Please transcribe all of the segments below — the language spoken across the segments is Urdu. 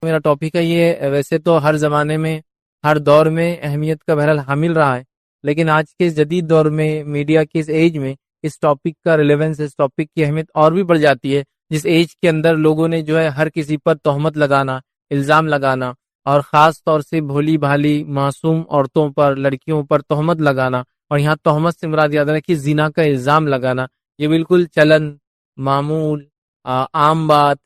میرا ٹاپک ہے یہ ویسے تو ہر زمانے میں ہر دور میں اہمیت کا بہرحال حامل رہا ہے، لیکن آج کے جدید دور میں میڈیا کی اس ایج میں اس ٹاپک کا ریلیونس، اس ٹاپک کی اہمیت اور بھی بڑھ جاتی ہے، جس ایج کے اندر لوگوں نے جو ہے ہر کسی پر تہمت لگانا، الزام لگانا، اور خاص طور سے بھولی بھالی معصوم عورتوں پر، لڑکیوں پر تہمت لگانا، اور یہاں تہمت سے مراد یاد رکھیں کہ زنا کا الزام لگانا، یہ بالکل چلن، معمول، عام بات،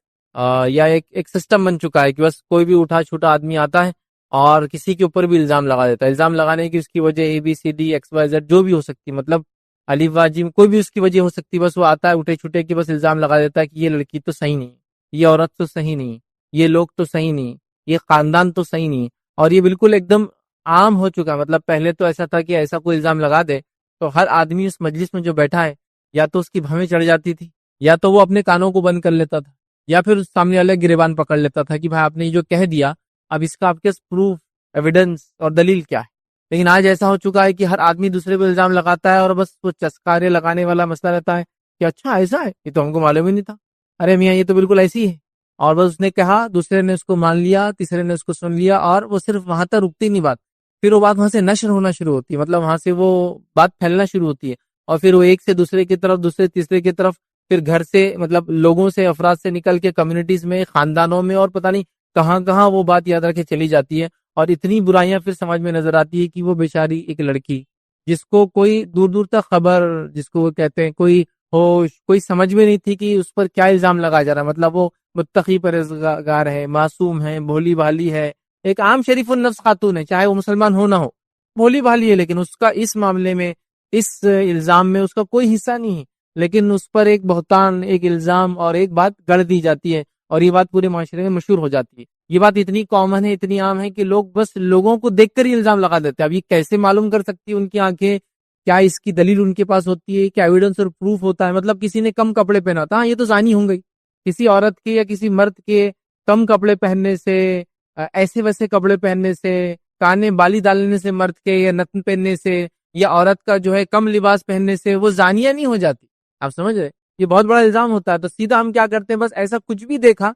یا ایک سسٹم بن چکا ہے کہ بس کوئی بھی اٹھا چھوٹا آدمی آتا ہے اور کسی کے اوپر بھی الزام لگا دیتا ہے۔ الزام لگانے کی اس کی وجہ ABCD XYZ جو بھی ہو سکتی، مطلب الف با جیم کوئی بھی اس کی وجہ ہو سکتی، بس وہ آتا ہے اٹھے چھوٹے کی بس الزام لگا دیتا ہے کہ یہ لڑکی تو صحیح نہیں، یہ عورت تو صحیح نہیں، یہ لوگ تو صحیح نہیں، یہ خاندان تو صحیح نہیں، اور یہ بالکل ایک دم عام ہو چکا۔ مطلب پہلے تو ایسا تھا کہ ایسا کوئی الزام لگا دے تو ہر آدمی اس مجلس میں جو بیٹھا ہے یا تو اس کی بھویں چڑھ جاتی تھی، یا تو وہ اپنے کانوں کو بند کر لیتا تھا، یا پھر سامنے والے گریبان پکڑ لیتا تھا کہ بھائی آپ نے یہ جو کہہ دیا، اب اس کا آپ کے پروف، ایویڈنس اور دلیل کیا ہے۔ لیکن آج ایسا ہو چکا ہے کہ ہر آدمی دوسرے پہ الزام لگاتا ہے، اور بس وہ چسکارے لگانے والا مسئلہ رہتا ہے کہ اچھا ایسا ہے، یہ تو ہم کو معلوم ہی نہیں تھا، ارے میاں یہ تو بالکل ایسی ہے، اور بس اس نے کہا، دوسرے نے اس کو مان لیا، تیسرے نے اس کو سن لیا، اور وہ صرف وہاں تک رکتی نہیں بات، پھر وہ بات وہاں سے نشر ہونا شروع ہوتی ہے، مطلب وہاں سے وہ بات پھیلنا شروع ہوتی ہے، اور پھر وہ ایک سے دوسرے کی طرف، دوسرے تیسرے کی طرف، پھر گھر سے، مطلب لوگوں سے، افراد سے نکل کے کمیونٹیز میں، خاندانوں میں، اور پتہ نہیں کہاں کہاں وہ بات یاد رکھے چلی جاتی ہے، اور اتنی برائیاں پھر سمجھ میں نظر آتی ہے کہ وہ بیچاری ایک لڑکی جس کو کوئی دور دور تک خبر، جس کو وہ کہتے ہیں کوئی ہوش، کوئی سمجھ میں نہیں تھی کہ اس پر کیا الزام لگایا جا رہا ہے، مطلب وہ متقی پرہیزگار ہے، معصوم ہے، بھولی بھالی ہے، ایک عام شریف النفس خاتون ہے، چاہے وہ مسلمان ہو نہ ہو، بھولی بھالی ہے، لیکن اس کا اس معاملے میں، اس الزام میں اس کا کوئی حصہ نہیں ہے، لیکن اس پر ایک بہتان، ایک الزام اور ایک بات گڑھ دی جاتی ہے، اور یہ بات پورے معاشرے میں مشہور ہو جاتی ہے۔ یہ بات اتنی کامن ہے، اتنی عام ہے کہ لوگ بس لوگوں کو دیکھ کر ہی الزام لگا دیتے ہیں۔ اب یہ کیسے معلوم کر سکتی ہے ان کی آنکھیں؟ کیا اس کی دلیل ان کے پاس ہوتی ہے؟ کیا ایویڈنس اور پروف ہوتا ہے؟ مطلب کسی نے کم کپڑے پہنا تھا، ہاں یہ تو زانی ہوں گئی، کسی عورت کے یا کسی مرد کے کم کپڑے پہننے سے، ایسے ویسے کپڑے پہننے سے، کانے بالی ڈالنے سے مرد کے، یا نتن پہننے سے، یا عورت کا جو ہے کم لباس پہننے سے وہ زانیہ نہیں ہو جاتی۔ آپ سمجھ رہے؟ یہ بہت بڑا الزام ہوتا ہے، تو سیدھا ہم کیا کرتے ہیں، بس ایسا کچھ بھی دیکھا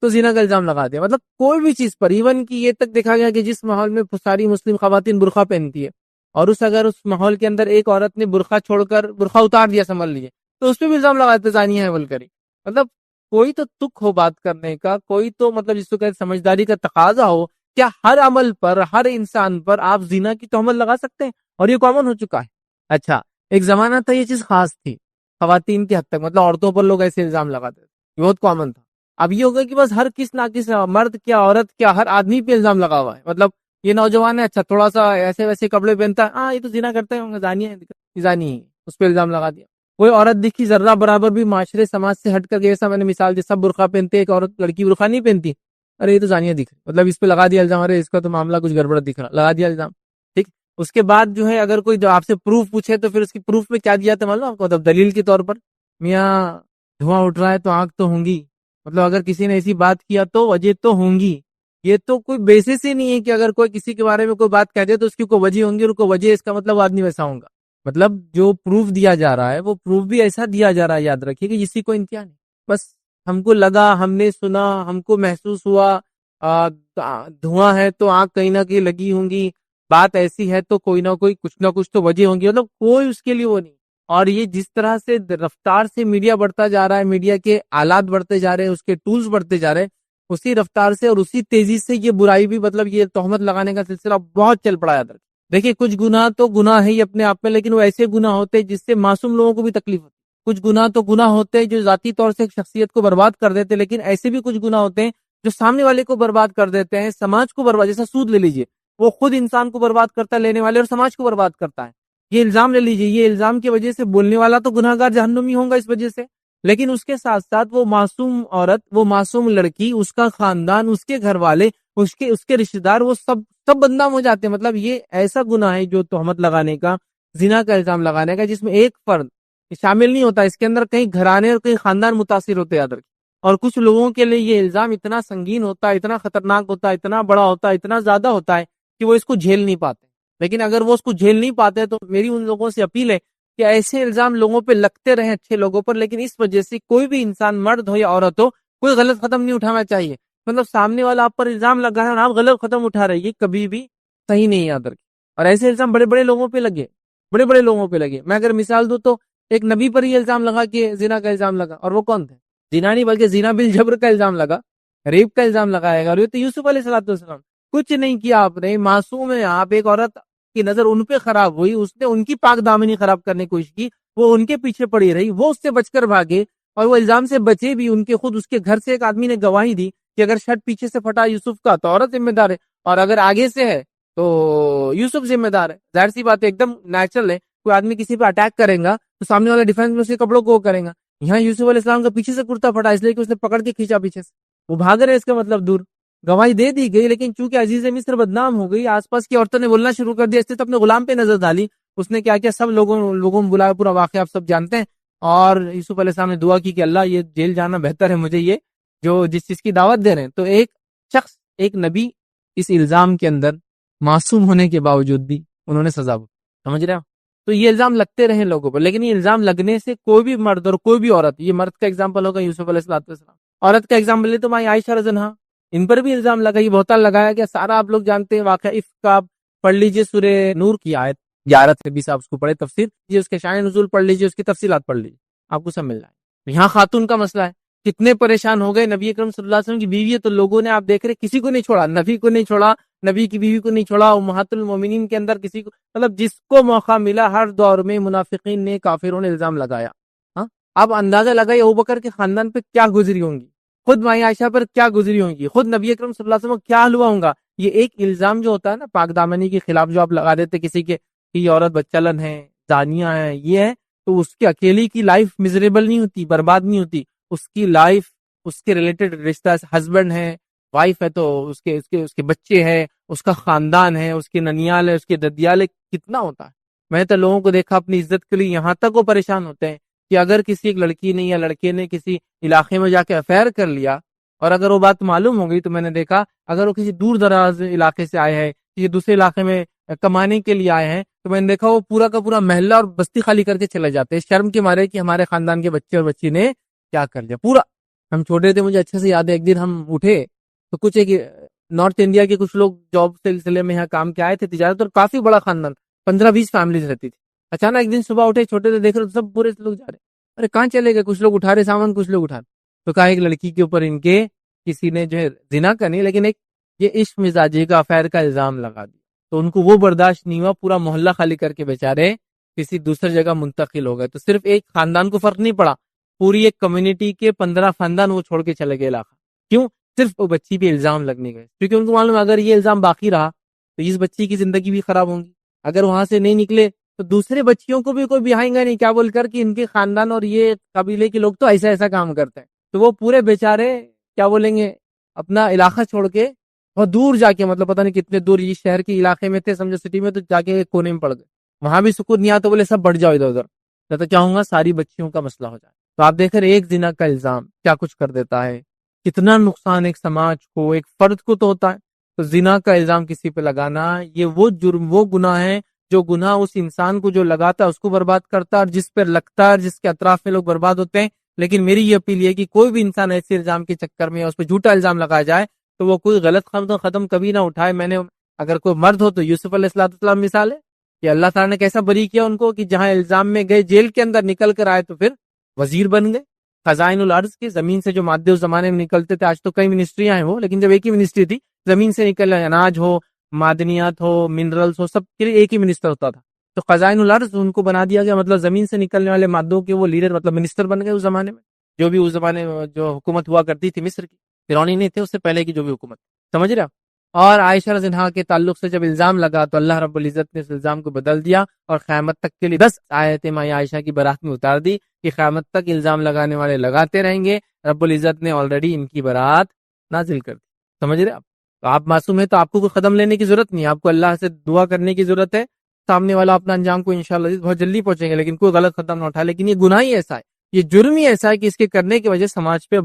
تو زنا کا الزام لگا دیا، مطلب کوئی بھی چیز پر، ایون کہ یہ تک دیکھا گیا کہ جس ماحول میں ساری مسلم خواتین برقع پہنتی ہے، اور اگر اس ماحول کے اندر ایک عورت نے برقع چھوڑ کر برقع اتار دیا، سنبھل لیے، تو اس پہ بھی الزام لگاتے زانیہ ہے بول کر ہی۔ مطلب کوئی تو تک ہو بات کرنے کا، کوئی تو مطلب جس کو کہتے سمجھداری کا تقاضا ہو، کیا ہر عمل پر، ہر انسان پر آپ زنا کی تہمت لگا سکتے ہیں؟ اور یہ کامن ہو چکا ہے۔ اچھا، ایک زمانہ تھا یہ چیز خاص تھی خواتین کی حد تک، مطلب عورتوں پر لوگ ایسے الزام لگاتے تھے، یہ بہت کامن تھا۔ اب یہ ہوگا کہ بس ہر کس نہ کس، مرد کیا عورت کیا، ہر آدمی پہ الزام لگا ہوا ہے، مطلب یہ نوجوان ہے، اچھا تھوڑا سا ایسے ویسے کپڑے پہنتا ہے، ہاں یہ تو زنا کرتے ہیں، زانی ہے، زانی ہے، اس پہ الزام لگا دیا۔ کوئی عورت دکھی ذرہ برابر بھی معاشرے سماج سے ہٹ کر، جیسا میں نے مثال دی، سب برقع پہنتے، ایک عورت لڑکی برقع نہیں پہنتی، ارے یہ تو زانیہ دکھ رہی، مطلب اس پہ لگا دیا الزام، ارے اس کا تو معاملہ کچھ گڑبڑ دکھ رہا، لگا دیا الزام، ٹھیک۔ اس کے بعد جو ہے اگر کوئی جو آپ سے پروف پوچھے تو پھر اس کی پروف میں کیا دیا تھا معلوم آپ کو؟ مطلب دلیل کے طور پر، میاں دھواں اٹھ رہا ہے تو آنکھ تو ہوں گی، مطلب اگر کسی نے ایسی بات کیا تو وجہ تو ہوں گی۔ یہ تو کوئی بیسس ہی نہیں ہے کہ اگر کوئی کسی کے بارے میں کوئی بات کہہ دے تو اس کی کوئی وجہ ہوں گی، اور کوئی وجہ اس کا مطلب آدمی ویسا ہوگا۔ مطلب جو پروف دیا جا رہا ہے وہ پروف بھی ایسا دیا جا رہا ہے، یاد رکھیے کہ کسی کو انتہا نہیں، بس ہم کو لگا، ہم نے سنا، ہم کو محسوس ہوا، دھواں ہے تو آنکھ کہیں نہ کہیں لگی ہوں گی، بات ایسی ہے تو کوئی نہ کوئی کچھ نہ کچھ تو وجہ ہوں گی، مطلب کوئی اس کے لیے وہ نہیں۔ اور یہ جس طرح سے رفتار سے میڈیا بڑھتا جا رہا ہے، میڈیا کے آلات بڑھتے جا رہے ہیں، اس کے ٹولز بڑھتے جا رہے ہیں، اسی رفتار سے اور اسی تیزی سے یہ برائی بھی، مطلب یہ تہمت لگانے کا سلسلہ بہت چل پڑا ہے۔ دیکھیے کچھ گناہ تو گناہ ہے ہی اپنے آپ میں، لیکن وہ ایسے گناہ ہوتے ہیں جس سے معصوم لوگوں کو بھی تکلیف ہوتی ہے۔ کچھ گناہ تو گناہ ہوتے ہیں جو ذاتی طور سے شخصیت کو برباد کر دیتے، لیکن ایسے بھی کچھ گناہ ہوتے ہیں جو سامنے والے کو برباد کر دیتے ہیں، سماج کو برباد، جیسا سود لے لیجئے، وہ خود انسان کو برباد کرتا ہے لینے والے، اور سماج کو برباد کرتا ہے۔ یہ الزام لے لیجئے، یہ الزام کی وجہ سے بولنے والا تو گناہگار جہنمی ہوگا اس وجہ سے، لیکن اس کے ساتھ ساتھ وہ معصوم عورت، وہ معصوم لڑکی، اس کا خاندان، اس کے گھر والے، اس کے رشتہ دار، وہ سب بدنام ہو جاتے ہیں۔ مطلب یہ ایسا گناہ ہے جو تہمت لگانے کا، زنا کا الزام لگانے کا، جس میں ایک فرد شامل نہیں ہوتا، اس کے اندر کئی گھرانے اور کئی خاندان متاثر ہوتے ہیں۔ اور کچھ لوگوں کے لیے یہ الزام اتنا سنگین ہوتا ہے، اتنا خطرناک ہوتا ہے، اتنا بڑا ہوتا ہے، اتنا زیادہ ہوتا ہے کہ وہ اس کو جھیل نہیں پاتے۔ لیکن اگر وہ اس کو جھیل نہیں پاتے تو میری ان لوگوں سے اپیل ہے کہ ایسے الزام لوگوں پہ لگتے رہیں، اچھے لوگوں پر، لیکن اس وجہ سے کوئی بھی انسان، مرد ہو یا عورت ہو، کوئی غلط قدم نہیں اٹھانا چاہیے۔ مطلب سامنے والا آپ پر الزام لگا ہے اور آپ غلط قدم اٹھا رہے ہیں، یہ کبھی بھی صحیح نہیں یاد رکھیں. اور ایسے الزام بڑے بڑے لوگوں پہ لگے، بڑے بڑے لوگوں پہ لگے. میں اگر مثال دوں تو ایک نبی پر یہ الزام لگا کہ زنا کا الزام لگا، اور وہ کون تھے؟ زنا نہیں بلکہ زنا بالجبر کا الزام لگا، ریپ کا الزام لگایا گا. اور یہ تو یوسف علیہ السلام، کچھ نہیں کیا آپ نے، معصوم ہے آپ. ایک عورت کی نظر ان پہ خراب ہوئی، اس نے ان کی پاک دامنی خراب کرنے کی کوشش کی، وہ ان کے پیچھے پڑی رہی، وہ اس سے بچ کر بھاگے اور وہ الزام سے بچے بھی. ان کے خود اس کے گھر سے ایک آدمی نے گواہی دی کہ اگر شرٹ پیچھے سے پھٹا یوسف کا تو عورت ذمہ دار ہے، اور اگر آگے سے ہے تو یوسف ذمہ دار ہے. ظاہر سی بات ہے، ایک دم نیچرل ہے. کوئی آدمی کسی پہ اٹیک کرے گا تو سامنے والا ڈیفینس میں اس کے کپڑوں کو کرے گا. یہاں یوسف علیہ السلام کا پیچھے سے کرتا پھٹا اس لیے کہ اس نے پکڑ کے کھینچا پیچھے سے، وہ بھاگ رہے. اس کا مطلب دور گواہی دے دی گئی، لیکن چونکہ عزیز مصر بدنام ہو گئی، آس پاس کی عورتوں نے بولنا شروع کر دیا، اس نے تو اپنے غلام پہ نظر ڈالی. اس نے کیا کیا سب لوگوں میں بلایا، پورا واقعہ آپ سب جانتے ہیں. اور یوسف علیہ السلام نے دعا کی کہ اللہ یہ جیل جانا بہتر ہے مجھے، یہ جو جس چیز کی دعوت دے رہے ہیں. تو ایک شخص، ایک نبی اس الزام کے اندر معصوم ہونے کے باوجود بھی انہوں نے سزا دی. سمجھ رہے ہو؟ تو یہ الزام لگتے رہے لوگوں پر، لیکن یہ الزام لگنے سے کوئی بھی مرد اور کوئی بھی عورت، یہ مرد کا ایگزامپل ہوگا یوسف علیہ السلام، عورت کا ایگزامپل لے تو مائی عائشہ رضی اللہ عنہا، ان پر بھی الزام لگا، یہ بہتان لگایا گیا. سارا آپ لوگ جانتے ہیں واقعہ عفق کا. پڑھ لیجئے سورہ نور کی آیت 11 سے 20، آپ اس کو پڑھے تفسیر یہ اس کے شان نزول پڑھ لیجئے، اس کی تفصیلات پڑھ لیجئے، آپ کو سب مل جائے. یہاں خاتون کا مسئلہ ہے، کتنے پریشان ہو گئے. نبی اکرم صلی اللہ علیہ وسلم کی بیوی ہے تو لوگوں نے، آپ دیکھ رہے کسی کو نہیں چھوڑا، نبی کو نہیں چھوڑا، نبی کی بیوی کو نہیں چھوڑا، امہات المومنین کے اندر کسی کو، مطلب جس کو موقع ملا ہر دور میں منافقین نے، کافروں نے الزام لگایا. ہاں، آپ اندازہ لگائیے ابوبکر کے خاندان پہ کیا گزری ہوں گی، خود مائی عائشہ پر کیا گزری ہوں گی، خود نبی اکرم صلی اللہ علیہ وسلم کو کیا ہوا ہوگا. یہ ایک الزام جو ہوتا ہے نا پاک دامنی کے خلاف، جو آپ لگا دیتے کسی کے کہ یہ عورت بچلن ہے، زانیہ ہے، یہ ہے، تو اس کے اکیلی کی لائف میزریبل نہیں ہوتی، برباد نہیں ہوتی. اس کی لائف، اس کے ریلیٹڈ رشتہ، ہسبینڈ ہے، وائف ہے، تو اس کے بچے ہیں، اس کا خاندان ہے، اس کے ننیال ہے، اس کے ددیال ہے، کتنا ہوتا ہے. میں نے تو لوگوں کو دیکھا اپنی عزت کے لیے یہاں تک وہ پریشان ہوتے ہیں کہ اگر کسی ایک لڑکی نے یا لڑکے نے کسی علاقے میں جا کے افیئر کر لیا، اور اگر وہ بات معلوم ہو گئی، تو میں نے دیکھا اگر وہ کسی دور دراز علاقے سے آئے ہیں، کسی دوسرے علاقے میں کمانے کے لیے آئے ہیں، تو میں نے دیکھا وہ پورا کا پورا محلہ اور بستی خالی کر کے چلے جاتے ہیں، شرم کے مارے کہ ہمارے خاندان کے بچے اور بچی نے کیا کر لیا. پورا ہم چھوٹے تھے، مجھے اچھے سے یاد ہے، ایک دن ہم اٹھے تو کچھ ایک نارتھ انڈیا کے کچھ لوگ جاب سلسلے میں یہاں کام کے آئے تھے، تجارت، اور کافی بڑا خاندان، 15-20 فیملیز رہتی تھی. اچانک ایک دن صبح اٹھے، چھوٹے سے دیکھ رہے سب پورے لوگ جا رہے، ارے کہاں چلے گئے؟ کچھ لوگ اٹھا رہے سامان، کچھ لوگ اٹھا رہے. تو کہا ایک لڑکی کے اوپر ان کے کسی نے جو ہے زنا کا نہیں لیکن ایک یہ عشق مزاجی کا افیئر کا الزام لگا دیا. تو ان کو وہ برداشت نہیں ہوا، پورا محلہ خالی کر کے بیچارے کسی دوسری جگہ منتقل ہو گئے. تو صرف ایک خاندان کو فرق نہیں پڑا، پوری ایک کمیونٹی کے 15 خاندان وہ چھوڑ کے چلے گئے علاقہ. کیوں؟ صرف وہ بچی پہ الزام لگنے گئے، کیونکہ ان کو معلوم ہے اگر یہ الزام باقی رہا تو اس بچی کی زندگی بھی خراب ہوگی. اگر وہاں سے نہیں نکلے تو دوسرے بچیوں کو بھی کوئی بہائیں گا نہیں، کیا بول کر کہ ان کے خاندان اور یہ قبیلے کے لوگ تو ایسا ایسا کام کرتے ہیں. تو وہ پورے بیچارے کیا بولیں گے، اپنا علاقہ چھوڑ کے بہت دور جا کے، مطلب پتہ نہیں کتنے دور، یہ شہر کے علاقے میں تھے سمجھو، سٹی میں، تو جا کے کونے میں پڑ گئے. وہاں بھی سکون نہیں آتا، بولے سب بڑھ جاؤ ادھر ادھر، تو کیا ہوگا، ساری بچیوں کا مسئلہ ہو جائے. تو آپ دیکھ رہے ایک زنا کا الزام کیا کچھ کر دیتا ہے، کتنا نقصان ایک سماج کو، ایک فرد کو تو ہوتا ہے. تو زنا کا الزام کسی پہ لگانا، یہ وہ جرم، وہ گناہ ہے جو گناہ اس انسان کو جو لگاتا ہے اس کو برباد کرتا ہے، اور جس پر لگتا ہے اور جس کے اطراف میں لوگ برباد ہوتے ہیں. لیکن میری یہ اپیل ہے کہ کوئی بھی انسان ایسے الزام کے چکر میں اس پہ جھوٹا الزام لگایا جائے تو وہ کوئی غلط قدم کبھی نہ اٹھائے. میں نے اگر کوئی مرد ہو تو یوسف علیہ السلام مثال ہے کہ اللہ تعالیٰ نے کیسا بری کیا ان کو کہ جہاں الزام میں گئے جیل کے اندر نکل کر آئے تو پھر وزیر بن گئے. خزائن الارض کے، زمین سے جو مادے اس زمانے میں نکلتے تھے، آج تو کئی منسٹریاں ہیں وہ، لیکن جب ایک ہی منسٹری تھی، زمین سے نکل رہے اناج ہو، معدنیات ہو، منرلز ہو، سب کے لیے ایک ہی منسٹر ہوتا تھا. تو خزائن الارض ان کو بنا دیا گیا، مطلب زمین سے نکلنے والے مادوں کے وہ لیڈر، مطلب منسٹر بن گئے اس زمانے میں. جو بھی اس زمانے میں جو حکومت ہوا کرتی تھی مصر کی، فرعونی نہیں تھے، اس سے پہلے کی جو بھی حکومت، سمجھ رہے آپ. اور عائشہ رضی اللہ عنہا کے تعلق سے جب الزام لگا تو اللہ رب العزت نے اس الزام کو بدل دیا اور قیامت تک کے لیے 10 آیتیں مائی عائشہ کی برات میں اتار دی کہ قیامت تک الزام لگانے والے لگاتے رہیں گے. رب العزت نے آلریڈی ان کی برات نازل کر دی. سمجھ رہے آپ. تو آپ معصوم ہیں تو آپ کو کوئی قدم لینے کی ضرورت نہیں، آپ کو اللہ سے دعا کرنے کی ضرورت ہے. سامنے والا اپنا انجام کو انشاءاللہ بہت جلدی پہنچیں گے، لیکن کوئی غلط قدم نہ اٹھائے. لیکن یہ گناہ ہی ایسا ہے، یہ جرم ہی ایسا ہے کہ اس کے کرنے کی وجہ سماج پہ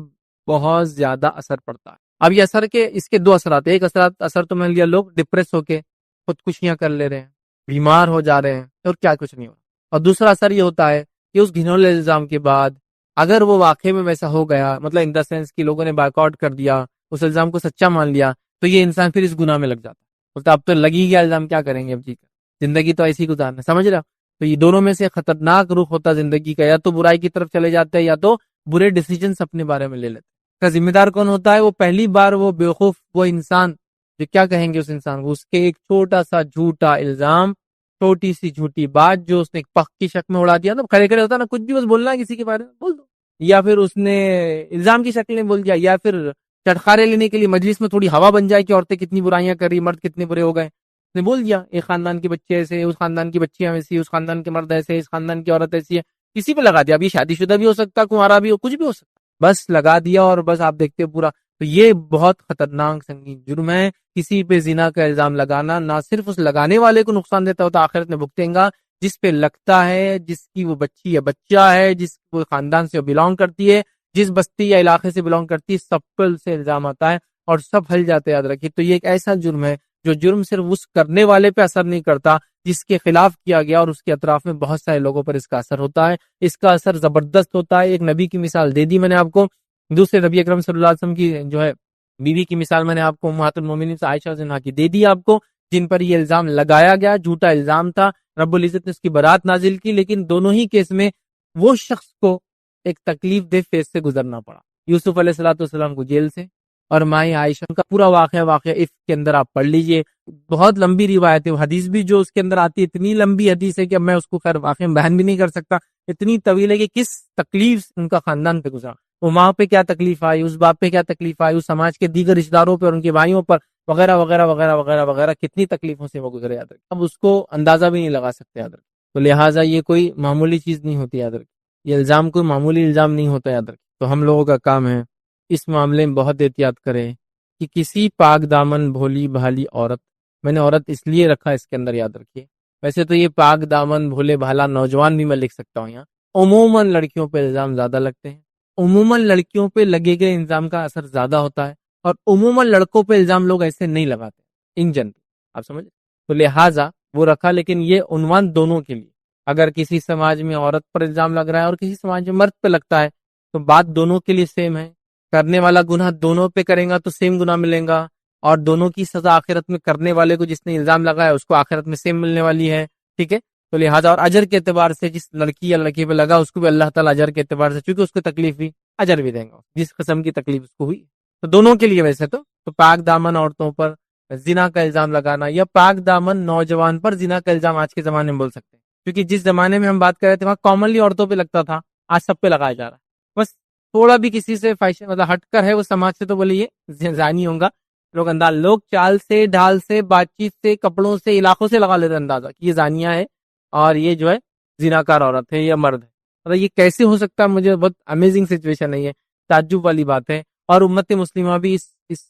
بہت زیادہ اثر پڑتا ہے. اب یہ اثر کے اس کے 2 اثرات، ایک اثر تو میں لیا لوگ ڈپریس ہو کے خودکشیاں کر لے رہے ہیں، بیمار ہو جا رہے ہیں اور کیا کچھ نہیں ہو. اور دوسرا اثر یہ ہوتا ہے کہ اس گھنولے الزام کے بعد اگر وہ واقعے میں ویسا ہو گیا، مطلب ان دا سینس کہ لوگوں نے بائیکاٹ کر دیا، اس الزام کو سچا مان لیا تو یہ انسان پھر اس گناہ میں لگ جاتا ہے، بولتا اب تو لگی گیا الزام، کیا کریں گے اب جی کر، زندگی تو ایسی گزارنا، سمجھ رہا؟ تو یہ دونوں میں سے خطرناک رخ ہوتا زندگی کا، یا تو برائی کی طرف چلے جاتے ہیں یا تو برے ڈیسیجنز اپنے بارے میں لے لیتے ہیں۔ کا ذمہ دار کون ہوتا ہے؟ وہ پہلی بار وہ بیوقوف، وہ انسان جو کیا کہیں گے اس انسان کو، اس کے ایک چھوٹا سا جھوٹا الزام، چھوٹی سی جھوٹی بات جو اس نے ایک پخ کی شکل میں اڑا دیا، نا کھڑے کھڑے ہوتا نا، کچھ بھی بس بولنا ہے کسی کے بارے میں بول دو، یا پھر اس نے الزام کی شکل میں بول دیا، یا پھر چٹخارے لینے کے لیے مجلس میں تھوڑی ہوا بن جائے کہ عورتیں کتنی برائیاں کر رہی، مرد کتنے برے ہو گئے، اس نے بول دیا ایک خاندان کے بچے ایسے، اس خاندان کی بچیاں ایسی، اس خاندان کے مرد ایسے، اس خاندان کی عورت ایسی ہے، کسی پہ لگا دیا، ابھی شادی شدہ بھی ہو سکتا، کنوارا بھی ہو، کچھ بھی ہو سکتا، بس لگا دیا اور بس آپ دیکھتے پورا۔ تو یہ بہت خطرناک سنگین جرم ہے، کسی پہ زنا کا الزام لگانا، نہ صرف اس لگانے والے کو نقصان دیتا ہوتا، آخرت میں بھگتیں گا، جس پہ لگتا ہے، جس کی وہ بچی یا بچہ ہے، جس وہ خاندان سے بلانگ کرتی ہے، جس بستی یا علاقے سے بلانگ کرتی ہے، سب پر سے الزام آتا ہے اور سب ہل جاتے ہیں، یاد رکھیے۔ تو یہ ایک ایسا جرم ہے جو جرم صرف اس کرنے والے پہ اثر نہیں کرتا جس کے خلاف کیا گیا، اور اس کے اطراف میں بہت سارے لوگوں پر اس کا اثر ہوتا ہے، اس کا اثر زبردست ہوتا ہے۔ ایک نبی کی مثال دے دی میں نے آپ کو، دوسرے نبی اکرم صلی اللہ علیہ وسلم کی جو ہے بیوی کی مثال میں نے آپ کو امہات المومنین سے عائشہ رضی اللہ عنہا کی دے دی آپ کو، جن پر یہ الزام لگایا گیا، جھوٹا الزام تھا، رب العزت نے اس کی برات نازل کی، لیکن دونوں ہی کیس میں وہ شخص کو ایک تکلیف دہ فیز سے گزرنا پڑا، یوسف علیہ الصلوۃ والسلام کو جیل سے، اور مائیں عائشہ کا پورا واقعہ عفق کے اندر آپ پڑھ لیجئے، بہت لمبی روایت ہے، حدیث بھی جو اس کے اندر آتی ہے اتنی لمبی حدیث ہے کہ اب میں اس کو خیر واقعہ بیان بھی نہیں کر سکتا، اتنی طویل ہے کہ کس تکلیف ان کا خاندان پہ گزرا، وہ ماں پہ کیا تکلیف آئی، اس باپ پہ کیا تکلیف آئی، اس سماج کے دیگر رشتہ داروں پہ اور ان کے بھائیوں پر وغیرہ وغیرہ وغیرہ وغیرہ وغیرہ، کتنی تکلیفوں سے وہ گزرے، یاد رکھیں، اب اس کو اندازہ بھی نہیں لگا سکتے، یاد رکھیں۔ تو لہٰذا یہ کوئی معمولی چیز نہیں ہوتی، یاد رکھیں، یہ الزام کوئی معمولی الزام نہیں ہوتا، یاد رکھیں۔ تو ہم لوگوں کا کام ہے اس معاملے میں بہت احتیاط کریں کہ کسی پاک دامن بھولی بھالی عورت، میں نے عورت اس لیے رکھا اس کے اندر، یاد رکھیے، ویسے تو یہ پاک دامن بھولے بھالا نوجوان بھی میں لکھ سکتا ہوں یہاں، عموماً لڑکیوں پہ الزام زیادہ لگتے ہیں، عموماً لڑکیوں پہ لگے گئے الزام کا اثر زیادہ ہوتا ہے، اور عموماً لڑکوں پہ الزام لوگ ایسے نہیں لگاتے ان جنرل، آپ سمجھ، تو لہٰذا وہ رکھا، لیکن یہ عنوان دونوں کے لیے، اگر کسی سماج میں عورت پر الزام لگ رہا ہے اور کسی سماج میں مرد پہ لگتا ہے تو بات دونوں کے لیے سیم ہے، کرنے والا گناہ دونوں پہ کرے گا تو سیم گناہ ملے گا، اور دونوں کی سزا آخرت میں کرنے والے کو جس نے الزام لگایا اس کو آخرت میں سیم ملنے والی ہے، ٹھیک ہے۔ تو لہٰذا اور اجر کے اعتبار سے جس لڑکی یا لڑکی پہ لگا اس کو بھی اللہ تعالیٰ اجر کے اعتبار سے، چونکہ اس کو تکلیف بھی اجر بھی دیں گا جس قسم کی تکلیف اس کو ہوئی، تو دونوں کے لیے ویسے تو پاک دامن عورتوں پر زنا کا الزام لگانا یا پاک دامن نوجوان پر زنا کا الزام آج کے زمانے میں بول سکتے ہیں، کیونکہ جس زمانے میں ہم بات کر رہے تھے وہاں کامنلی عورتوں پہ لگتا تھا، آج سب پہ لگایا جا رہا ہے، بس تھوڑا بھی کسی سے فائشہ مطلب ہٹ کر ہے وہ سماج سے تو بولے یہ زانی ہوگا، لوگ چال سے، ڈھال سے، بات چیت سے، کپڑوں سے، علاقوں سے لگا لیتے اندازہ کہ یہ زانیہ ہے اور یہ جو ہے زناکار عورت ہے یا مرد ہے، مطلب یہ کیسے ہو سکتا ہے، مجھے بہت امیزنگ سچویشن ہے، یہ تعجب والی بات ہے، اور امت مسلمہ بھی اس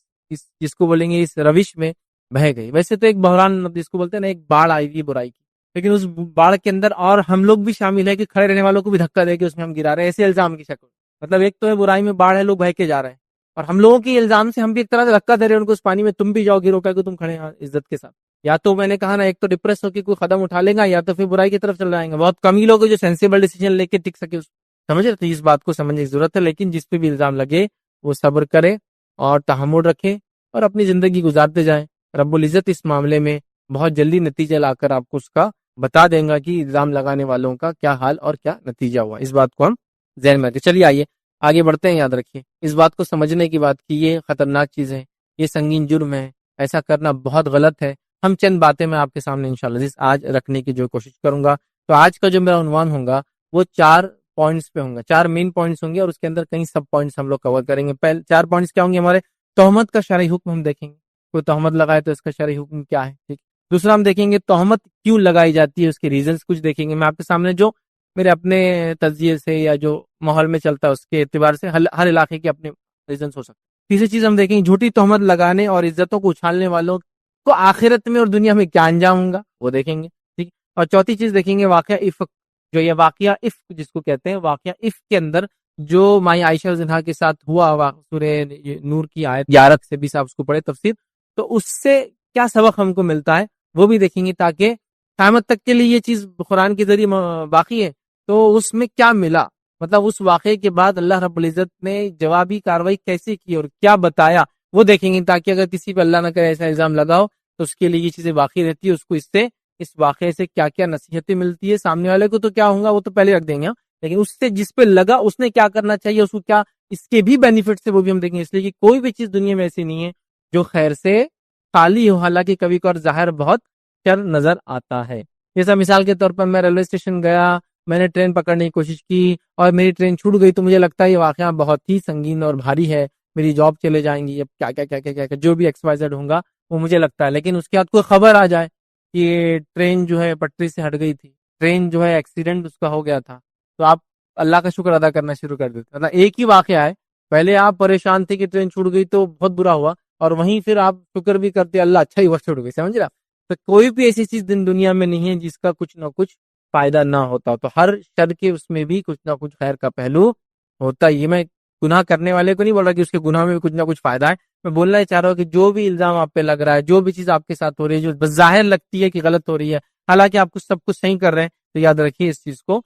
جس کو بولیں گے اس روش میں بہہ گئی۔ ویسے تو ایک بحران جس کو بولتے ہیں نا، ایک باڑھ آئی ہوئی برائی کی، لیکن اس باڑھ کے اندر اور ہم لوگ بھی شامل ہے کہ کھڑے رہنے والوں کو بھی دھکا دے کے اس میں ہم گرا رہے ہیں، ایسے الزام کی شکل، مطلب ایک تو ہے برائی میں باڑھ ہے، لوگ بہہ کے جا رہے ہیں، اور ہم لوگوں کے الزام سے ہم بھی ایک طرح سے دھکا دے رہے ہیں ان کو اس پانی میں، تم بھی جاؤ گرو کہ تم کھڑے ہیں عزت کے ساتھ، یا تو میں نے کہا نا ایک تو ڈپریس ہو کے کوئی قدم اٹھا لے گا، یا تو پھر برائی کی طرف چل جائیں گے، بہت کم ہی لوگ جو سینسیبل ڈیسیجن لے کے ٹک سکے، سمجھ رہے، تو اس بات کو سمجھنے کی ضرورت ہے، لیکن جس پہ بھی الزام لگے وہ صبر کرے اور تحمل رکھے اور اپنی زندگی گزارتے جائیں، رب العزت اس معاملے میں بہت جلدی نتیجہ لا کر آپ کو اس کا بتا دیں گا کہ الزام لگانے والوں کا کیا حال اور کیا نتیجہ ہوا، اس بات کو ہم ذہن میں رکھیں۔ چلیے آئیے آگے بڑھتے ہیں، یاد رکھیے اس بات کو سمجھنے کی بات کی یہ خطرناک چیز ہے، یہ سنگین جرم ہے، ایسا کرنا بہت غلط ہے۔ ہم چند باتیں میں آپ کے سامنے انشاءاللہ آج رکھنے کی جو کوشش کروں گا، تو آج کا جو میرا عنوان ہوگا وہ 4 پوائنٹس پہ ہوں گا، 4 مین پوائنٹس ہوں گے اور اس کے اندر کئی سب پوائنٹس ہم لوگ کور کریں گے۔ پہلے 4 پوائنٹس کیا ہوں گے ہمارے؟ تہمت کا شرعی حکم ہم دیکھیں گے، کوئی تہمت لگائے تو اس کا شرعی حکم کیا ہے، ٹھیک۔ دوسرا ہم دیکھیں گے تہمت کیوں لگائی جاتی ہے، اس کے ریزنز کچھ دیکھیں گے، میں آپ کے سامنے جو میرے اپنے تجزیے سے یا جو ماحول میں چلتا ہے اس کے اعتبار سے ہر علاقے کے اپنے ریزنز ہو سکتے ہیں۔ تیسری چیز ہم دیکھیں گے جھوٹی تہمت لگانے اور عزتوں کو اچھالنے والوں کو آخرت میں اور دنیا میں کیا انجام ہوں گا وہ دیکھیں گے، ٹھیک۔ اور چوتھی چیز دیکھیں گے واقعہ افک، جو یہ واقعہ افک جس کو کہتے ہیں، واقعہ افک کے اندر جو مائی عائشہ رضی اللہ عنہا کے ساتھ ہوا سورہ نور کی آیت 11 سے 20 آپ اس کو پڑھے تفسیر، تو اس سے کیا سبق ہم کو ملتا ہے وہ بھی دیکھیں گے، تاکہ قیامت تک کے لیے یہ چیز قرآن کے ذریعے باقی ہے تو اس میں کیا ملا، مطلب اس واقعے کے بعد اللہ رب العزت نے جوابی کاروائی کیسے کی اور کیا بتایا، وہ دیکھیں گے، تاکہ اگر کسی پہ اللہ نہ کرے ایسا الزام لگاؤ تو اس کے لیے یہ چیزیں باقی رہتی ہے، اس کو اس واقعے سے کیا کیا نصیحتیں ملتی ہے، سامنے والے کو تو کیا ہوگا وہ تو پہلے رکھ دیں گے، لیکن اس سے جس پہ لگا اس نے کیا کرنا چاہیے، اس کو کیا اس کے بھی بینیفٹ سے وہ بھی ہم دیکھیں گے، اس لیے کہ کوئی بھی چیز دنیا میں ایسی نہیں ہے جو خیر سے خالی ہو، حالانکہ کبھی کبھار ظاہر بہت شر نظر آتا ہے۔ جیسا مثال کے طور پر میں ریلوے اسٹیشن گیا، میں نے ٹرین پکڑنے کی کوشش کی اور میری ٹرین چھوٹ گئی، تو مجھے لگتا ہے یہ واقعہ بہت ہی سنگین اور بھاری ہے، میری جاب چلے جائیں گی، اب کیا کیا کیا کیا کیا جو بھی ایکس وائی زیڈ ہوگا وہ مجھے لگتا ہے، لیکن اس کے بعد کوئی خبر آ جائے کہ ٹرین جو ہے پٹری سے ہٹ گئی تھی، ٹرین جو ہے ایکسیڈنٹ اس کا ہو گیا تھا، تو آپ اللہ کا شکر ادا کرنا شروع کر دیتے۔ مطلب ایک ہی واقعہ ہے، پہلے آپ پریشان تھے کہ ٹرین چھوٹ گئی تو بہت برا ہوا، اور وہیں پھر آپ شکر بھی کرتے اللہ اچھا ہی ہوا چھوٹ گئی، سمجھ رہا؟ تو کوئی بھی ایسی چیز دنیا میں نہیں ہے جس کا کچھ نہ کچھ فائدہ نہ ہوتا، تو ہر شر کے اس میں بھی کچھ نہ کچھ خیر کا پہلو ہوتا ہے۔ یہ میں گناہ کرنے والے کو نہیں بول رہا کہ اس کے گناہ میں بھی کچھ نہ کچھ فائدہ ہے، میں بولنا ہی چاہ رہا ہوں کہ جو بھی الزام آپ پہ لگ رہا ہے، جو بھی چیز آپ کے ساتھ ہو رہی ہے جو بظاہر لگتی ہے کہ غلط ہو رہی ہے، حالانکہ آپ سب کچھ صحیح کر رہے ہیں، تو یاد رکھیے اس چیز کو،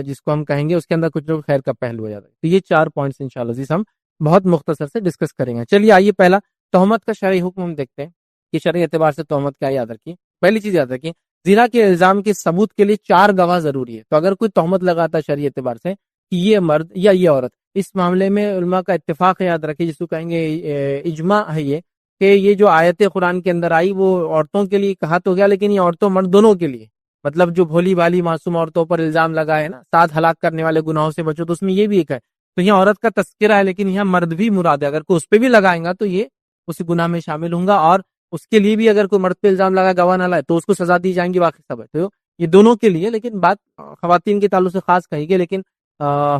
جس کو ہم کہیں گے اس کے اندر کچھ نہ کچھ خیر کا پہلو ہو جاتا ہے۔ تو یہ 4 پوائنٹس انشاءاللہ عزیز ہم بہت مختصر سے ڈسکس کریں گے۔ چلیے آئیے پہلا تہمت کا شرعی حکم ہم دیکھتے ہیں کہ شرعی اعتبار سے تہمت کیا، یاد رکھیے پہلی چیز یاد رکھیے، زنا کے الزام کے ثبوت کے لیے 4 گواہ ضروری ہے۔ تو اگر کوئی تہمت لگاتا ہے شرعی اعتبار سے کہ یہ مرد یا یہ عورت، اس معاملے میں علماء کا اتفاق ہے، یاد رکھیے جس کو کہیں گے اجماع ہے یہ، کہ یہ جو آیت قرآن کے اندر آئی وہ عورتوں کے لیے کہا تو گیا، لیکن یہ عورتوں مرد دونوں کے لیے، مطلب جو بھولی بھالی معصوم عورتوں پر الزام لگائے نا 7 ہلاک کرنے والے گناہوں سے بچو، تو اس میں یہ بھی ایک ہے، تو یہاں عورت کا تذکرہ ہے لیکن یہاں مرد بھی مراد ہے، اگر کوئی اس پہ بھی لگائیں گا تو یہ اس گناہ میں شامل ہوں گا، اور اس کے لیے بھی اگر کوئی مرد پہ الزام لگا گواہ نہ لائے تو اس کو سزا دی جائیں گی، واقعی سب ہے، تو یہ دونوں کے لیے، لیکن بات خواتین کے تعلق سے خاص کہی گئی، لیکن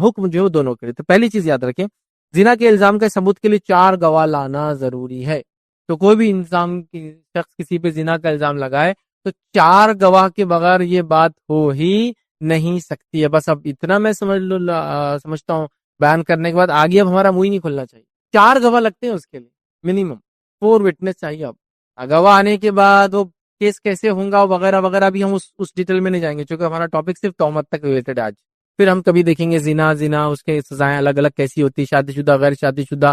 حکم جو ہے وہ دونوں کے لیے۔ تو پہلی چیز یاد رکھیں، زنا کے الزام کے ثبوت کے لیے 4 گواہ لانا ضروری ہے۔ تو کوئی بھی انسان شخص کسی پہ زنا کا الزام لگائے تو 4 گواہ کے بغیر یہ بات ہو ہی نہیں سکتی ہے۔ بس اب اتنا میں سمجھتا ہوں بیان کرنے کے بعد آگے اب ہمارا منہ ہی نہیں کھلنا چاہیے، 4 گواہ لگتے ہیں اس کے لیے، منیمم 4 وٹنس چاہیے۔ اب گواہ آنے کے بعد وہ کیس کیسے ہوں گا وغیرہ وغیرہ، بھی ہم اس ڈیٹیل میں نہیں جائیں گے، چونکہ ہمارا ٹاپک صرف تہمت تک ریلیٹڈ ہے آج۔ پھر ہم کبھی دیکھیں گے زنا اس کے سزائیں الگ الگ کیسی ہوتی، شادی شدہ غیر شادی شدہ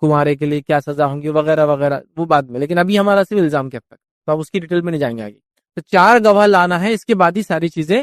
کنوارے کے لیے کیا سزا ہوں گی وغیرہ وغیرہ، وہ بعد میں، لیکن ابھی ہمارا صرف الزام کے حد تک، تو اب اس کی ڈیٹیل میں نہیں جائیں گے آگے۔ تو 4 گواہ لانا ہے، اس کے بعد ہی ساری چیزیں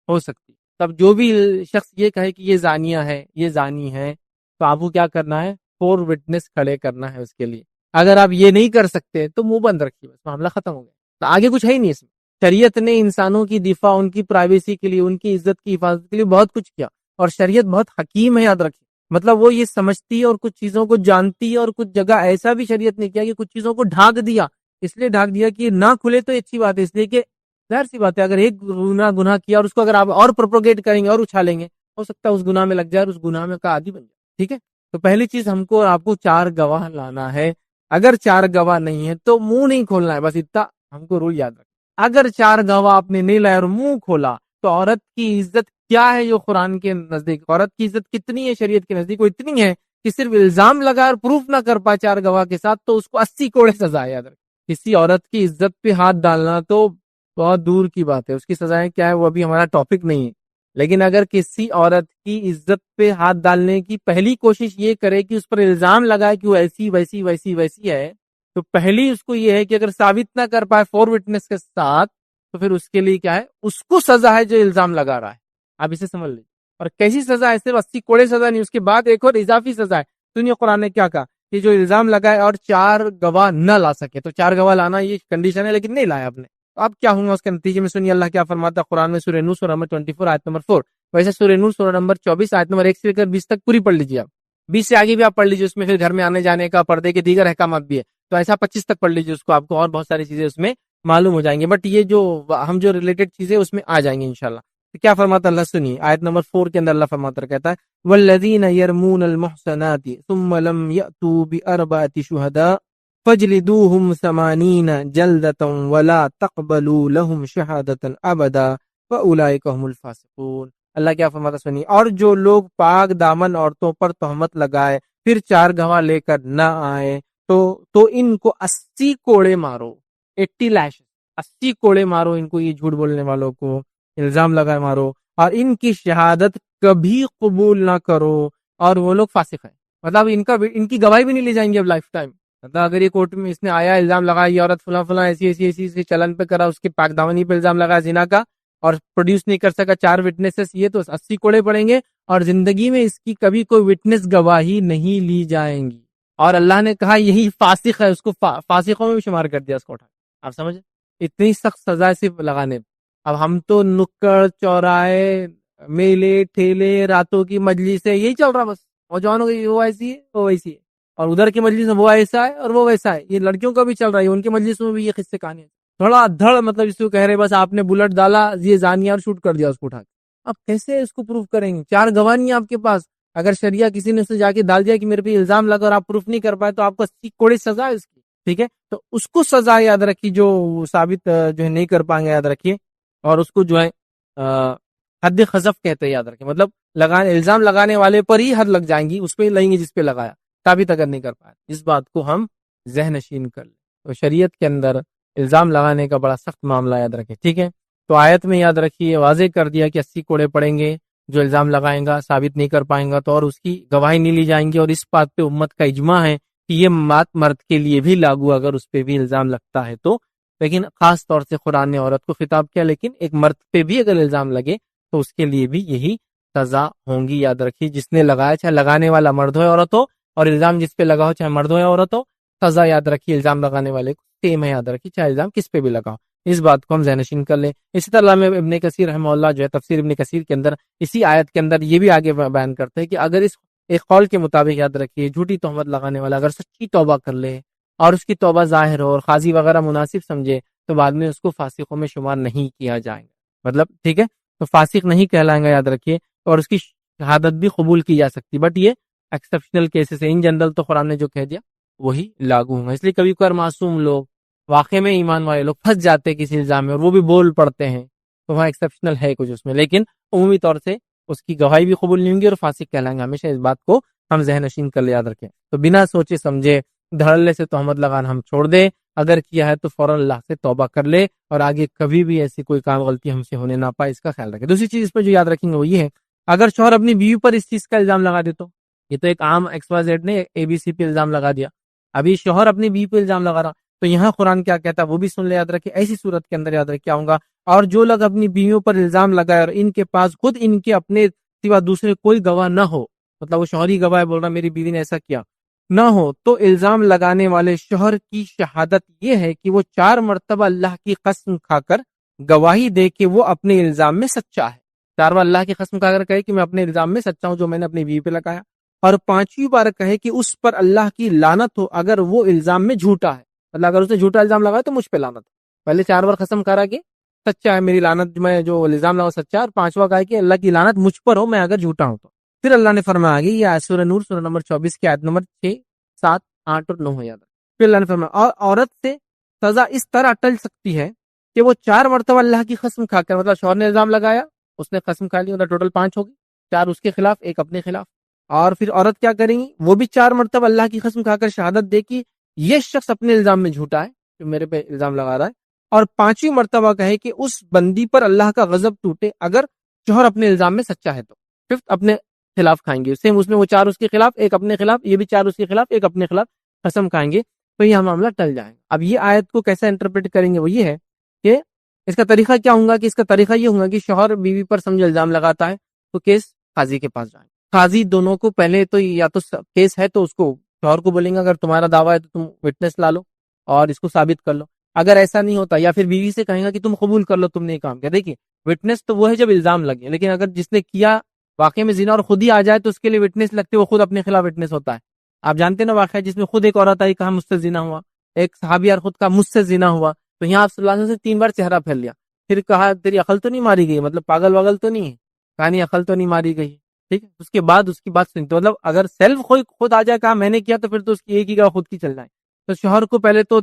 ہو سکتی۔ تب جو بھی شخص یہ کہے کہ یہ زانیہ ہے، یہ زانی ہے، تو آپ کو کیا کرنا ہے، 4 وٹنس کھڑے کرنا ہے اس کے لیے۔ اگر آپ یہ نہیں کر سکتے تو منہ بند رکھیے، بس معاملہ ختم ہو گیا، تو آگے کچھ ہے ہی نہیں اس میں۔ شریعت نے انسانوں کی دفاع، ان کی پرائیویسی کے لیے، ان کی عزت کی حفاظت کے لیے بہت کچھ کیا، اور شریعت بہت حکیم ہے، یاد رکھیے، مطلب وہ یہ سمجھتی ہے اور کچھ چیزوں کو جانتی ہے، اور کچھ جگہ ایسا بھی شریعت نے کیا کہ کچھ چیزوں کو ڈھانک دیا، اس لیے ڈھانک دیا کہ نہ کھلے تو اچھی بات ہے، اس لیے کہ ظاہر سی بات ہے اگر ایک گناہ کیا اور اس کو اگر آپ اور پروپوگیٹ کریں گے اور اچھالیں گے، ہو سکتا ہے اس گناہ میں لگ جائے اور اس گناہ میں کا عادی بن جائے، ٹھیک ہے۔ تو پہلی چیز ہم کو آپ کو 4 گواہ لانا ہے، اگر 4 گواہ نہیں ہے تو منہ نہیں کھولنا ہے، بس اتنا ہم کو رول یاد رکھنا۔ اگر 4 گواہ آپ نے نہیں لائے اور منہ کھولا تو عورت کی عزت کیا ہے جو قرآن کے نزدیک، عورت کی عزت کتنی ہے شریعت کے نزدیک، وہ اتنی ہے کہ صرف الزام لگا اور پروف نہ کر پائے 4 گواہ کے ساتھ تو اس کو 80 کوڑے سزا ہے، یاد رکھ۔ کسی عورت کی عزت پہ ہاتھ ڈالنا تو بہت دور کی بات ہے، اس کی سزائیں کیا ہے وہ ابھی ہمارا ٹاپک نہیں ہے، لیکن اگر کسی عورت کی عزت پہ ہاتھ ڈالنے کی پہلی کوشش یہ کرے کہ اس پر الزام لگائے کہ وہ ایسی ویسی ویسی ویسی ہے، تو پہلی اس کو یہ ہے کہ اگر ثابت نہ کر پائے 4 وٹنس کے ساتھ تو پھر اس کے لیے کیا ہے، اس کو سزا ہے جو الزام لگا رہا ہے، آپ اسے سمجھ لیجیے۔ اور کیسی سزا ہے، صرف 80 کوڑے سزا نہیں، اس کے بعد ایک اور اضافی سزا ہے۔ سنیے قرآن نے کیا کہا کہ جو الزام لگائے اور 4 گواہ نہ لا سکے، تو 4 گواہ لانا یہ کنڈیشن ہے، لیکن نہیں لایا آپ نے، تو اب کیا ہوں گا اس کے نتیجے میں؟ سنیے اللہ کیا فرماتا ہے قرآن میں، سورہ نور سورہ نمبر 24 آیت نمبر 4۔ ویسے سورہ نور سورہ نمبر 24 آیت نمبر 1 سے لے کر 20 تک پوری پڑھ لیجیے، آپ 20 سے آگے بھی آپ پڑھ لیجیے، اس میں پھر گھر میں آنے جانے کا، پردے کے دیگر احکامات بھی ہے، تو ایسا 25 تک پڑھ لیجیے اس کو، آپ کو اور بہت ساری چیزیں اس میں معلوم ہو جائیں گے، بٹ یہ جو ہم جو ریلیٹڈ چیزیں اس میں آ جائیں گے انشاءاللہ۔ تو کیا فرماتا اللہ، سنیے آیت نمبر 4 کے اندر اللہ فرماتا کہتا ہے والذین یرمون المحصنات ثم لم یأتوا بأربعة شہداء فاجلدوهم 80 جلدة ولا تقبلوا لهم شہادة ابدا فاولئک هم الفاسقون۔ اللہ کیا فرماتا سنیے، اور جو لوگ پاک دامن عورتوں پر تہمت لگائے پھر 4 گواہ لے کر نہ آئے تو ان کو 80 کوڑے مارو، 80 لیش، 80 کوڑے مارو ان کو، یہ جھوٹ بولنے والوں کو، الزام لگائے مارو، اور ان کی شہادت کبھی قبول نہ کرو، اور وہ لوگ فاسق ہیں۔ مطلب ان کی گواہی بھی نہیں لی جائیں گی اب لائف ٹائم. مطلب اگر یہ کورٹ میں اس نے آیا الزام لگایا یہ عورت فلاں فلاں ایسی ایسی ایسی اس کے چلن پہ کرا, اس کے پاک دامنی پہ الزام لگایا زنا کا, اور پروڈیوس نہیں کر سکا 4 وٹنسز, یہ تو 80 کوڑے پڑیں گے, اور زندگی میں اس کی کبھی کوئی وٹنس گواہی نہیں لی جائیں گی. اور اللہ نے کہا یہی فاسق ہے, اس کو فاسقوں میں بھی شمار کر دیا اس کو اٹھا. آپ سمجھ, اتنی سخت سزا صرف لگانے. اب ہم تو نکڑ چوراہے میلے ٹھیلے راتوں کی مجلس ہے یہی چل رہا بس, نوجوانوں کی وہ ایسی ہے وہ ویسی ہے, اور ادھر کی مجلس میں وہ ایسا ہے اور وہ ویسا ہے. یہ لڑکیوں کا بھی چل رہا ہے, ان کی مجلس میں بھی یہ قصے کہانی ہے. تھوڑا دھڑ مطلب اس کو کہہ رہے بس آپ نے بلٹ ڈالا یہ زانیہ اور شوٹ کر دیا اس کو اٹھا کے. اب کیسے اس کو پروف کریں گے؟ 4 گواہ نہیں آپ کے پاس. اگر شریعہ کسی نے اسے جا کے ڈال دیا کہ میرے پہ الزام لگا اور آپ پروف نہیں کر پائے تو آپ کو 80 کوڑے سزا ہے اس کی. ٹھیک ہے, تو اس کو سزا یاد رکھیے جو ثابت جو ہے نہیں کر پائیں گے یاد رکھیے, اور اس کو جو ہے حد خذف کہتے ہیں یاد رکھیں. مطلب الزام لگانے والے پر ہی حد لگ جائیں گی, اس پہ لگیں گے جس پہ لگایا, ثابت اگر نہیں کر پائے. اس بات کو ہم ذہن نشین کر لیں. تو شریعت کے اندر الزام لگانے کا بڑا سخت معاملہ یاد رکھیں. ٹھیک ہے, تو آیت میں یاد رکھیے واضح کر دیا کہ 80 کوڑے پڑیں گے جو الزام لگائیں گا, ثابت نہیں کر پائیں گا تو, اور اس کی گواہی نہیں لی جائیں گی. اور اس بات پہ امت کا اجماع ہے کہ یہ بات مرد کے لیے بھی لاگو اگر اس پہ بھی الزام لگتا ہے تو. لیکن خاص طور سے قرآن نے عورت کو خطاب کیا, لیکن ایک مرد پہ بھی اگر الزام لگے تو اس کے لیے بھی یہی سزا ہوں گی. یاد رکھیے جس نے لگایا چاہے لگانے والا مرد ہو یا عورت ہو, اور الزام جس پہ لگا ہو چاہے مرد ہو یا عورت ہو, سزا یاد رکھیے الزام لگانے والے کو سیم ہے. یاد رکھیے چاہے الزام کس پہ بھی لگاؤ. اس بات کو ہم ذہن نشین کر لیں. اسی طرح میں ابن کثیر رحمہ اللہ جو ہے تفسیر ابن کثیر کے اندر اسی آیت کے اندر یہ بھی آگے بیان کرتے ہیں کہ اگر اس ایک قول کے مطابق یاد رکھیے جھوٹی تہمت لگانے والا اگر سچی توبہ کر لے اور اس کی توبہ ظاہر ہو اور قاضی وغیرہ مناسب سمجھے تو بعد میں اس کو فاسقوں میں شمار نہیں کیا جائے گا. مطلب ٹھیک ہے, تو فاسق نہیں کہلائیں گا یاد رکھیے, اور اس کی شہادت بھی قبول کی جا سکتی, بٹ یہ ایکسیپشنل کیسز ہے. ان جنرل تو قرآن نے جو کہہ دیا وہی لاگو ہوں گا. اس لیے کبھی کبھار معصوم لوگ واقع میں ایمان والے لوگ پھنس جاتے ہیں کسی الزام میں اور وہ بھی بول پڑتے ہیں تو وہاں ایکسیپشنل ہے کچھ اس میں, لیکن عمومی طور سے اس کی گواہی بھی قبول نہیں ہوں گی اور فاسق کہلائیں گے. ہمیشہ اس بات کو ہم ذہن نشین کر لے یاد رکھیں. تو بنا سوچے سمجھے دھڑلے سے تہمت لگانا ہم چھوڑ دیں. اگر کیا ہے تو فوراً اللہ سے توبہ کر لے اور آگے کبھی بھی ایسی کوئی کام غلطی ہم سے ہونے نہ پائے, اس کا خیال رکھیں. دوسری چیز اس پہ جو یاد رکھیں گے وہ یہ ہے, اگر شوہر اپنی بیوی پر اس چیز کا الزام لگا دے تو, یہ تو ایک عام XYZ نے ABC پہ الزام لگا دیا, ابھی شوہر اپنی بیوی پہ الزام لگا رہا, تو یہاں قرآن کیا کہتا ہے وہ بھی سن لے یاد رکھے. ایسی صورت کے اندر یاد رکھ کیا ہوں گا, اور جو لوگ اپنی بیویوں پر الزام لگائے اور ان کے پاس خود ان کے اپنے سوا دوسرے کوئی گواہ نہ ہو, مطلب وہ شوہر ہی گواہ بول رہا میری بیوی نے ایسا کیا نہ ہو, تو الزام لگانے والے شوہر کی شہادت یہ ہے کہ وہ 4 مرتبہ اللہ کی قسم کھا کر گواہی دے کہ وہ اپنے الزام میں سچا ہے. 4 بار اللہ کی قسم کھا کر کہے کہ میں اپنے الزام میں سچا ہوں جو میں نے اپنی بیوی پہ لگایا, اور 5ویں بار کہے کہ اس پر اللہ کی لعنت ہو اگر وہ الزام میں جھوٹا ہے. مطلب اگر اس نے جھوٹا الزام لگایا تو مجھ پہ لعنت. پہلے 4 بار قسم کھا رہا کہ سچا ہے میری لعنت, میں جو الزام لگا سچا ہے, اور 5واں کہا کہ اللہ کی لعنت مجھ پر ہو میں اگر جھوٹا ہوں تو. پھر اللہ نے فرمایا کہ یہ سورہ نور سورہ نمبر 24 کی آیت نمبر 6 7 8 اور 9 ہے یاد. پھر اللہ نے فرمایا اور عورت سے سزا اس طرح ٹل سکتی ہے کہ وہ 4 مرتبہ اللہ کی قسم کھا کر, مطلب شوہر نے الزام لگایا اس نے قسم کھا لی, مطلب ٹوٹل 5 ہوگی, 4 اس کے خلاف 1 اپنے خلاف, اور پھر عورت کیا کریں گی وہ بھی 4 مرتبہ اللہ کی قسم کھا کر شہادت دے کہ یہ شخص اپنے الزام میں جھوٹا ہے جو میرے پہ الزام لگا رہا ہے, اور 5ویں مرتبہ کہے کہ اس بندی پر اللہ کا غضب ٹوٹے اگر شوہر اپنے الزام میں سچا ہے تو. 5 اپنے خلاف کھائیں گے, سیم اس میں وہ 4 اس کے خلاف 1 اپنے خلاف, یہ بھی 4 اس کے خلاف 1 اپنے خلاف قسم کھائیں گے, تو یہ معاملہ ٹل جائے گا. اب یہ آیت کو کیسا انٹرپریٹ کریں گے وہ یہ ہے کہ اس کا طریقہ کیا ہوگا, کہ اس کا طریقہ یہ ہوگا کہ شوہر بیوی پر سمجھ الزام لگاتا ہے تو کیس قاضی کے پاس جائیں. قاضی دونوں کو پہلے تو یا تو کیس ہے تو اس کو شوہر کو بولیں گے اگر تمہارا دعویٰ ہے تو تم وٹنس لا لو اور اس کو ثابت کر لو. اگر ایسا نہیں ہوتا یا پھر بیوی سے کہیں گا کہ تم قبول کر لو تم نے یہ کام کیا. دیکھیے وٹنس تو وہ ہے جب الزام لگے, لیکن اگر جس نے کیا واقعے میں زنا اور خود ہی آ جائے تو اس کے لیے وٹنس لگتے, وہ خود اپنے خلاف وٹنس ہوتا ہے. آپ جانتے نا واقعہ جس میں خود ایک عورت آئی کہا مجھ سے زنا ہوا, ایک صحابی اور خود کا مجھ سے زنا ہوا, تو یہاں آپ صلی اللہ علیہ وسلم سے 3 بار چہرہ پھیر لیا, پھر کہا تیری عقل تو نہیں ماری گئی, مطلب پاگل واگل تو نہیں ہے, کہا نہیں عقل تو نہیں ماری گئی. ٹھیک ہے, اس کے بعد اس کی بات سنی, تو مطلب اگر سیلف خود آ جائے کہا میں نے کیا تو پھر تو اس کی ایک ہی گواہ خود کی چل جائے. تو شوہر کو پہلے تو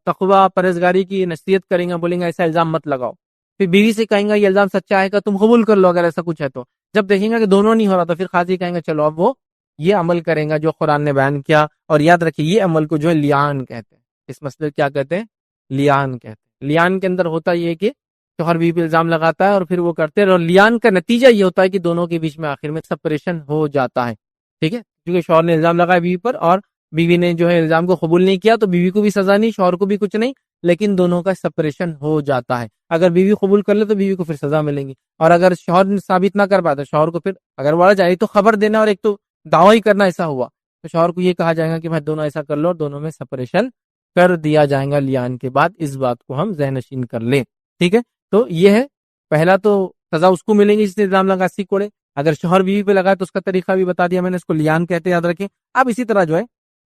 تقویٰ پرہیزگاری کی نصیحت کریں گا, بولیں گا ایسا الزام مت لگاؤ. پھر بیوی سے کہیں گا یہ الزام سچا ہے کہ تم قبول کر لو اگر ایسا کچھ ہے تو. جب دیکھیں گا کہ دونوں نہیں ہو رہا تو پھر قاضی کہیں گا چلو اب وہ یہ عمل کریں گا جو قرآن نے بیان کیا. اور یاد رکھیے یہ عمل کو جو ہے لیان کہتے ہیں, اس مسئلے کیا کہتے ہیں, لیان کہتے ہیں. لیان کے اندر ہوتا یہ کہ شوہر بیوی پہ الزام لگاتا ہے اور پھر وہ کرتے ہیں, اور لیان کا نتیجہ یہ ہوتا ہے کہ دونوں کے بیچ میں آخر میں سپریشن ہو جاتا ہے. ٹھیک ہے, کیونکہ شوہر نے الزام لگایا بیوی پر اور بیوی نے جو ہے الزام کو قبول نہیں کیا تو بیوی کو بھی سزا نہیں، شوہر کو بھی کچھ نہیں، لیکن دونوں کا سپریشن ہو جاتا ہے۔ اگر بیوی قبول کر لے تو بیوی کو پھر سزا ملیں گی، اور اگر شوہر ثابت نہ کر پاتا شوہر کو پھر اگر بڑا جائے تو خبر دینا اور ایک تو دعوی کرنا ایسا ہوا تو شوہر کو یہ کہا جائے گا کہ بھائی دونوں ایسا کر لو اور دونوں میں سپریشن کر دیا جائے گا لیان کے بعد۔ اس بات کو ہم ذہن نشین کر لیں، ٹھیک ہے؟ تو یہ ہے پہلا، تو سزا اس کو ملیں گی جس نے الزام لگا 80 کوڑے۔ اگر شوہر بیوی پہ لگا تو اس کا طریقہ بھی بتا دیا میں نے، اس کو لیان کہتے ہیں، یاد رکھیں۔ اب اسی طرح جو ہے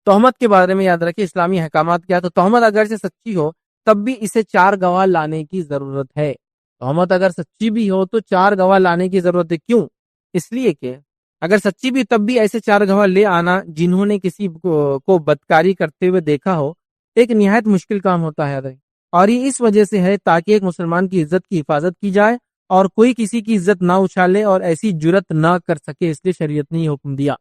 تہمت کے بارے میں یاد رکھیں اسلامی احکامات کیا، تو تہمت اگر سے سچی ہو تب بھی اسے 4 گواہ لانے کی ضرورت ہے۔ تہمت اگر سچی بھی ہو تو 4 گواہ لانے کی ضرورت ہے، کیوں؟ اس لیے کہ اگر سچی بھی تب بھی ایسے 4 گواہ لے آنا جنہوں نے کسی کو بدکاری کرتے ہوئے دیکھا ہو ایک نہایت مشکل کام ہوتا ہے، اور یہ اس وجہ سے ہے تاکہ ایک مسلمان کی عزت کی حفاظت کی جائے اور کوئی کسی کی عزت نہ اچھالے اور ایسی جرت نہ کر سکے، اس لیے شریعت نے یہ حکم دیا۔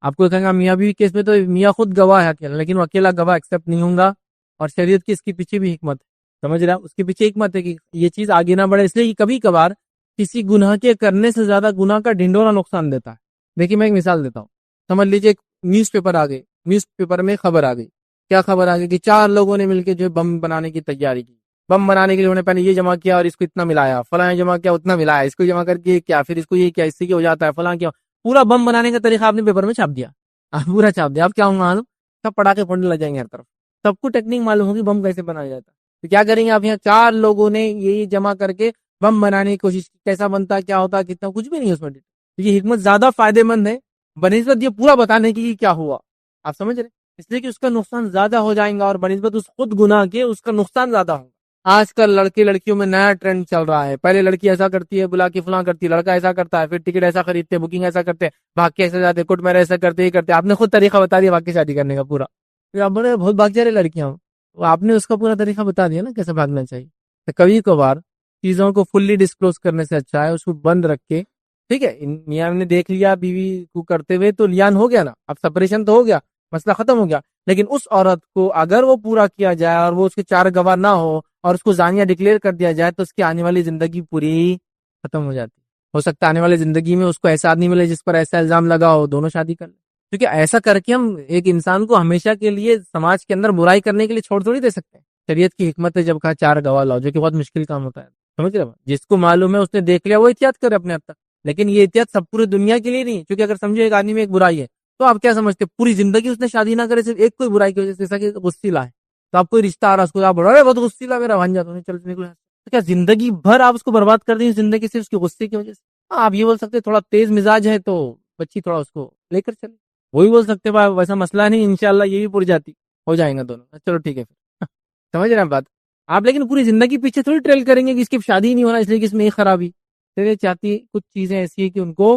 آپ کو کہیں گا میاں بیوی کیس میں تو میاں خود گواہ ہے اکیلا، لیکن وہ اکیلا گواہ ایکسپٹ نہیں ہوں گا، اور شریعت کی اس کے پیچھے بھی حکمت ہے، سمجھ رہا؟ اس کے پیچھے حکمت ہے کہ یہ چیز آگے نہ بڑھے، اس لیے کبھی کبھار کسی گناہ کے کرنے سے زیادہ گناہ کا ڈھنڈورا نقصان دیتا ہے۔ دیکھیے میں ایک مثال دیتا ہوں، سمجھ لیجیے ایک نیوز پیپر آ گئی، نیوز پیپر میں خبر آ گئی، کیا خبر آ گئی کہ 4 لوگوں نے مل کے جو بم بنانے کی تیاری کی، بم بنانے کے لیے انہوں نے پہلے یہ جمع کیا اور اس کو اتنا ملایا، فلاں جمع کیا اتنا ملایا، اس کو جمع کر کے کیا، پھر اس کو یہ کیا، اس سے کیا ہو جاتا ہے، فلاں کیا، پورا بم بنانے کا طریقہ آپ نے پیپر میں چھاپ دیا، پورا چھاپ دیا۔ اب کیا ہوگا معلوم؟ سب پٹاخے پھوڑنے لگ جائیں گے ہر طرف، سب کو ٹیکنیک معلوم ہوگی بم کیسے بنایا جاتا ہے۔ تو کیا کریں گے آپ؟ یہاں 4 لوگوں نے یہ جمع کر کے بم بنانے کی کوشش کی، کیسا بنتا ہے، کیا ہوتا ہے، کتنا، کچھ بھی نہیں اس میں۔ یہ حکمت زیادہ فائدے مند ہے بنسبت یہ پورا بتانے کی کیا ہوا، آپ سمجھ رہے؟ اس لیے کہ اس کا نقصان زیادہ ہو جائیں گا، اور بنسبت اس خود گناہ کے اس کا نقصان زیادہ ہوگا۔ آج کل لڑکے لڑکیوں میں نیا ٹرینڈ چل رہا ہے، پہلے لڑکی ایسا کرتی ہے بلا کے فلاں کرتی ہے، لڑکا ایسا کرتا ہے، پھر ٹکٹ ایسا خریدتے، بکنگ ایسا کرتے، بھاگ کے ایسا جاتے، کوٹ میرے ایسا کرتے، یہ کرتے۔ آپ نے خود طریقہ بتا دیا بھاگ کے شادی کرنے کا پورا، پھر آپ بولے بہت بھاگ جا رہے لڑکیاں، آپ نے اس کا پورا طریقہ بتا دیا نا کیسے بھاگنا چاہیے۔ تو کبھی کبھار چیزوں کو فلی ڈسکلوز کرنے سے اچھا ہے اس کو بند رکھ کے، ٹھیک ہے، میاں نے دیکھ لیا بیوی کو کرتے ہوئے تو لیان ہو گیا نا، اب سپریشن تو ہو گیا، مسئلہ ختم ہو گیا، لیکن اس عورت کو اگر وہ پورا کیا جائے اور وہ اس کے 4 گواہ نہ ہو اور اس کو زانیہ ڈکلیئر کر دیا جائے تو اس کی آنے والی زندگی پوری ختم ہو جاتی۔ ہو سکتا ہے آنے والی زندگی میں اس کو ایسا آدمی ملے جس پر ایسا الزام لگا ہو، دونوں شادی کر لیں، کیونکہ ایسا کر کے ہم ایک انسان کو ہمیشہ کے لیے سماج کے اندر برائی کرنے کے لیے چھوڑ تھوڑی دے سکتے ہیں۔ شریعت کی حکمت ہے جب کہا 4 گواہ لاؤ، جو کہ بہت مشکل کام ہوتا ہے، سمجھ رہے؟ جس کو معلوم ہے اس نے دیکھ لیا وہ احتیاط کرے اپنے حد تک، لیکن یہ احتیاط سب پوری دنیا کے لیے نہیں، کیونکہ اگر سمجھو ایک آدمی میں ایک برائی ہے تو آپ کیا سمجھتے پوری زندگی اس نے شادی نہ کرے صرف ایک کوئی برائی کی وجہ سے، جیسا کہ غصیلا ہے تو آپ کوئی رشتہ آ رہا اس کو آپ بڑھ رہے بہت غصیلا میرا بھانجا تو چل نکلے، تو کیا زندگی بھر آپ اس کو برباد کر دیں زندگی سے اس کے غصے کی وجہ سے؟ ہاں آپ یہ بول سکتے تھوڑا تیز مزاج ہے تو بچی تھوڑا اس کو لے کر چلے، وہی بول سکتے بھائی ویسا مسئلہ نہیں، انشاءاللہ یہ بھی پور جاتی ہو جائیں گا دونوں، چلو ٹھیک ہے پھر سمجھ رہے ہیں بات آپ، لیکن پوری زندگی پیچھے تھوڑی ٹریل کریں گے کہ اس کی شادی ہی نہیں ہونا اس لیے کہ اس میں ایک خرابی، تو چاہتی کچھ چیزیں ایسی ہیں کہ ان کو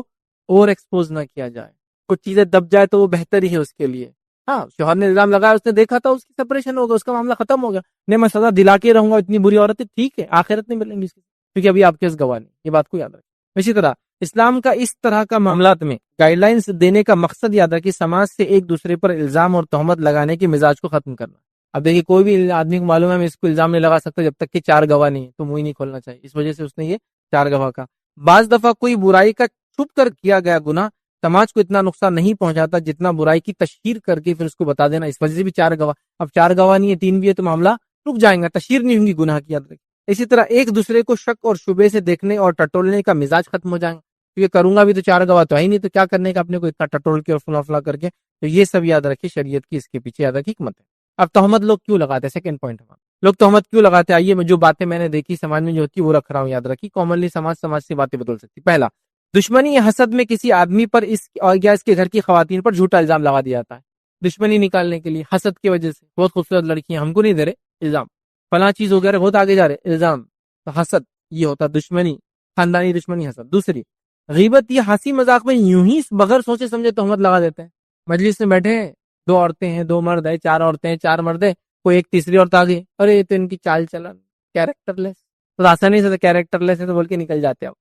اوور ایکسپوز نہ کیا جائے، کچھ چیزیں دب جائے تو وہ بہتر ہی ہے اس کے لیے۔ ہاں شوہر نے الزام لگایا، اس نے دیکھا تھا، اس کی سپریشن ہوگا، اس کا معاملہ ختم ہو گیا، نہیں میں سزا دلا کے رہوں گا، اتنی بری عورت ہے، ٹھیک ہے، آخرت نہیں ملیں گی اس کی، کیونکہ ابھی آپ کے اس گواہ نہیں، یہ بات کو یاد رکھیں۔ اسی طرح اسلام کا اس طرح کا معاملات میں گائیڈ لائنز دینے کا مقصد یاد رکھیں سماج سے ایک دوسرے پر الزام اور تہمت لگانے کے مزاج کو ختم کرنا۔ اب دیکھیے کوئی بھی آدمی کو معلوم ہے میں اس کو الزام نہیں لگا سکتا جب تک کہ 4 گواہ نہیں تو منہ ہی نہیں کھولنا چاہیے، اس وجہ سے اس نے یہ 4 گواہ کا۔ بعض دفعہ کوئی برائی کا چھپ کر کیا گیا گناہ سماج کو اتنا نقصان نہیں پہنچاتا جتنا برائی کی تشہیر کر کے پھر اس کو بتا دینا، اس وجہ سے بھی 4 گواہ۔ اب 4 گواہ نہیں ہے 3 بھی ہے تو معاملہ رک جائیں گا، تشہیر نہیں ہوں گی گناہ کی، یاد رکھیں۔ اسی طرح ایک دوسرے کو شک اور شبے سے دیکھنے اور ٹٹولنے کا مزاج ختم ہو جائے گا، کیونکہ کروں گا بھی تو 4 گواہ تو ہے ہی نہیں، تو کیا کرنے کا اپنے کو اتنا ٹٹول کے اور فلا فلا کر کے، تو یہ سب یاد رکھیں شریعت کی اس کے پیچھے یاد رکھیں حکمت ہے۔ اب تہمت لوگ کیوں لگاتے ہیں، سیکنڈ پوائنٹ ہمارا، لوگ تہمت کیوں لگاتے ہیں؟ آئیے جو باتیں میں نے دیکھی سماج میں جو ہوتی ہے وہ رکھ رہا ہوں، یاد رکھیے کامنلی سماج سے باتیں بدل سکتی۔ پہلا، دشمنی یا حسد میں کسی آدمی پر اس اور یا اس کے گھر کی خواتین پر جھوٹا الزام لگا دیا جاتا ہے، دشمنی نکالنے کے لیے، حسد کی وجہ سے، بہت خوبصورت لڑکی ہیں ہم کو نہیں دے رہے الزام، فلاں چیز ہو گیا بہت آگے جا رہے الزام، تو حسد یہ ہوتا دشمنی، خاندانی دشمنی حسد۔ دوسری، غیبت یہ ہنسی مذاق میں یوں ہی بغیر سوچے سمجھے تہمت لگا دیتے ہیں، مجلس میں بیٹھے ہیں 2 عورتیں ہیں 2 مرد ہیں 4 عورتیں ہیں 4 مرد ہیں، کوئی ایک تیسری عورت آ گئی، ارے یہ تو ان کی چال چلن کیریکٹر لیس، تو آسانی سے کیریکٹر لیس ہے تو بول کے نکل جاتے ہیں،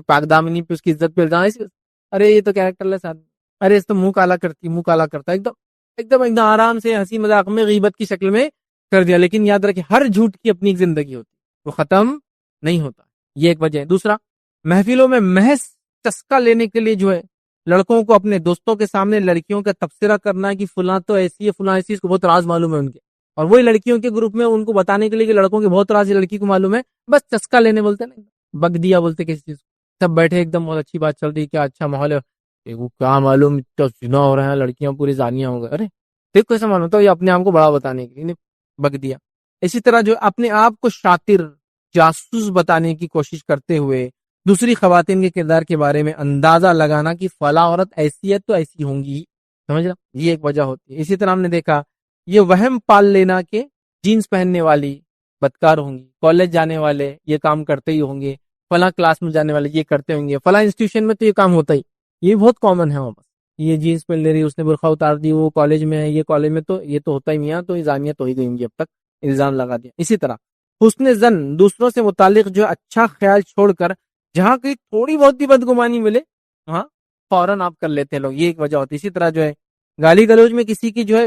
پاک دامنی پہ اس کی عزت پہ الزام، ارے یہ تو کیریکٹر لیس آدمی، ارے اس تو منہ کالا کرتی منہ کالا کرتا، ایک دم آرام سے ہنسی مذاق میں غیبت کی شکل میں کر دیا، لیکن یاد رکھیں ہر جھوٹ کی اپنی ایک زندگی ہوتی ہے، وہ ختم نہیں ہوتا، یہ ایک وجہ ہے۔ دوسرا، محفلوں میں محض چسکا لینے کے لیے جو ہے لڑکوں کو اپنے دوستوں کے سامنے لڑکیوں کا تبصرہ کرنا کہ فلاں تو ایسی ہے فلاں ایسی، اس کو بہت راز معلوم ہے ان کے، اور وہی لڑکیوں کے گروپ میں ان کو بتانے کے لیے کہ لڑکوں کے بہت راز ہے لڑکی کو معلوم ہے، بس چسکا لینے بولتے نا، بگ دیا بولتے کسی چیز کو۔ سب بیٹھے ایک دم بہت اچھی بات چل رہی، کیا اچھا ماحول ہے، وہ کیا معلوم زنا ہو رہا ہے، لڑکیاں پوری زانیاں ہو گئے، ارے دیکھ کیسا معلوم ہوتا ہے، یہ اپنے آپ کو بڑا بتانے کے لیے بگ دیا۔ اسی طرح جو اپنے آپ کو شاطر جاسوس بتانے کی کوشش کرتے ہوئے دوسری خواتین کے کردار کے بارے میں اندازہ لگانا کہ فلاں عورت ایسی ہے تو ایسی ہوں گی، سمجھ رہا، یہ ایک وجہ ہوتی ہے۔ اسی طرح ہم نے دیکھا یہ وہم پال لینا کہ جینس پہننے والی بدکار ہوں گی، کالج جانے والے یہ کام کرتے ہی ہوں گے، فلاں کلاس میں جانے والے یہ کرتے ہوں گے، فلاں انسٹیٹیوشن میں تو یہ کام ہوتا ہی، یہ بہت کامن ہے وہاں پر، یہ جینس پہن لے رہی، اس نے برقع اتار دی، وہ کالج میں ہے، یہ کالج میں تو یہ تو ہوتا ہی نہیں ہے، تو زانیہ تو ہی گئی ہوں گی، اب تک الزام لگا دیا۔ اسی طرح حسن زن، دوسروں سے متعلق جو اچھا خیال چھوڑ کر جہاں کوئی تھوڑی بہت بھی بدگمانی ملے ہاں فوراً آپ کر لیتے ہیں لوگ، یہ ایک وجہ ہوتی ہے۔ اسی طرح جو ہے گالی گلوچ میں کسی کی جو ہے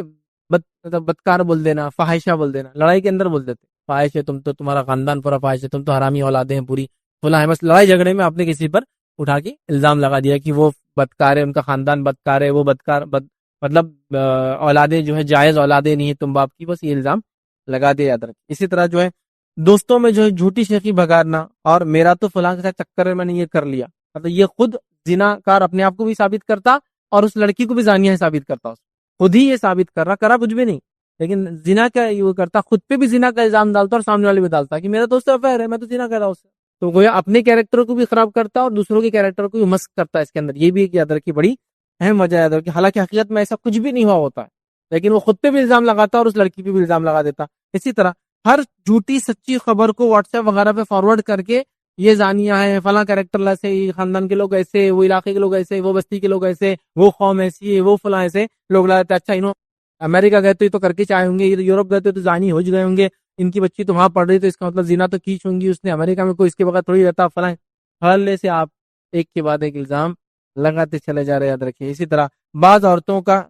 بدکار بول دینا، فاحشہ بول دینا، لڑائی کے اندر بول دیتے فاحش ہے تم تو، تمہارا خاندان پورا فاحش ہے، تم تو حرامی اولادیں ہیں پوری، فلاں ہے، بس لڑائی جھگڑے میں آپ نے کسی پر اٹھا کے الزام لگا دیا کہ وہ بدکار ہے، ان کا خاندان بدکار ہے، وہ مطلب اولادیں جو ہے جائز اولادیں نہیں ہے تم باپ کی، بس یہ الزام لگا دیا یاد رکھ۔ اسی طرح جو ہے دوستوں میں جو ہے جھوٹی شیخی بگارنا، اور میرا تو فلاں کے ساتھ چکر ہے میں نے یہ کر لیا، مطلب یہ خود زنا کار اپنے آپ کو بھی ثابت کرتا اور اس لڑکی کو بھی زانیہ ثابت کرتا، خود ہی یہ ثابت کر رہا، کرا کچھ بھی نہیں، لیکن زنا کا یہ کرتا، خود پہ بھی زنا کا الزام ڈالتا اور سامنے والے بھی ڈالتا کہ میرا دوست افیئر ہے، میں تو زنا کر رہا ہوں، تو گویا اپنے کیریکٹر کو بھی خراب کرتا اور دوسروں کے کیریکٹر کو بھی مسخ کرتا ہے اس کے اندر، یہ بھی ایک یاد رکھی بڑی اہم وجہ یاد رکھی، حالانکہ حقیقت میں ایسا کچھ بھی نہیں ہوا ہوتا ہے، لیکن وہ خود پہ بھی الزام لگاتا اور اس لڑکی پہ بھی الزام لگا دیتا۔ اسی طرح ہر جھوٹی سچی خبر کو واٹس ایپ وغیرہ پہ فارورڈ کر کے یہ زانیہ ہے، فلاں کیریکٹر ایسے، خاندان کے لوگ ایسے، وہ علاقے کے لوگ ایسے، وہ بستی کے لوگ ایسے، وہ قوم ایسی ہے، وہ فلاں ایسے، لوگ لگاتے اچھا انہوں امریکہ گئے تو یہ تو کر کے چاہے ہوں گے، یورپ گئے تو زانی ہو گئے ہوں گے، ان کی بچی تو وہاں پڑھ رہی تو اس کا مطلب زنا تو کیچ ہوں گی، اس نے امریکہ میں کوئی اس کے بغیر تھوڑی رہتا، فلاں حوالے سے آپ ایک کے بعد ایک الزام لگاتے چلے جا رہے، یاد رکھیے۔ اسی طرح بعض عورتوں کا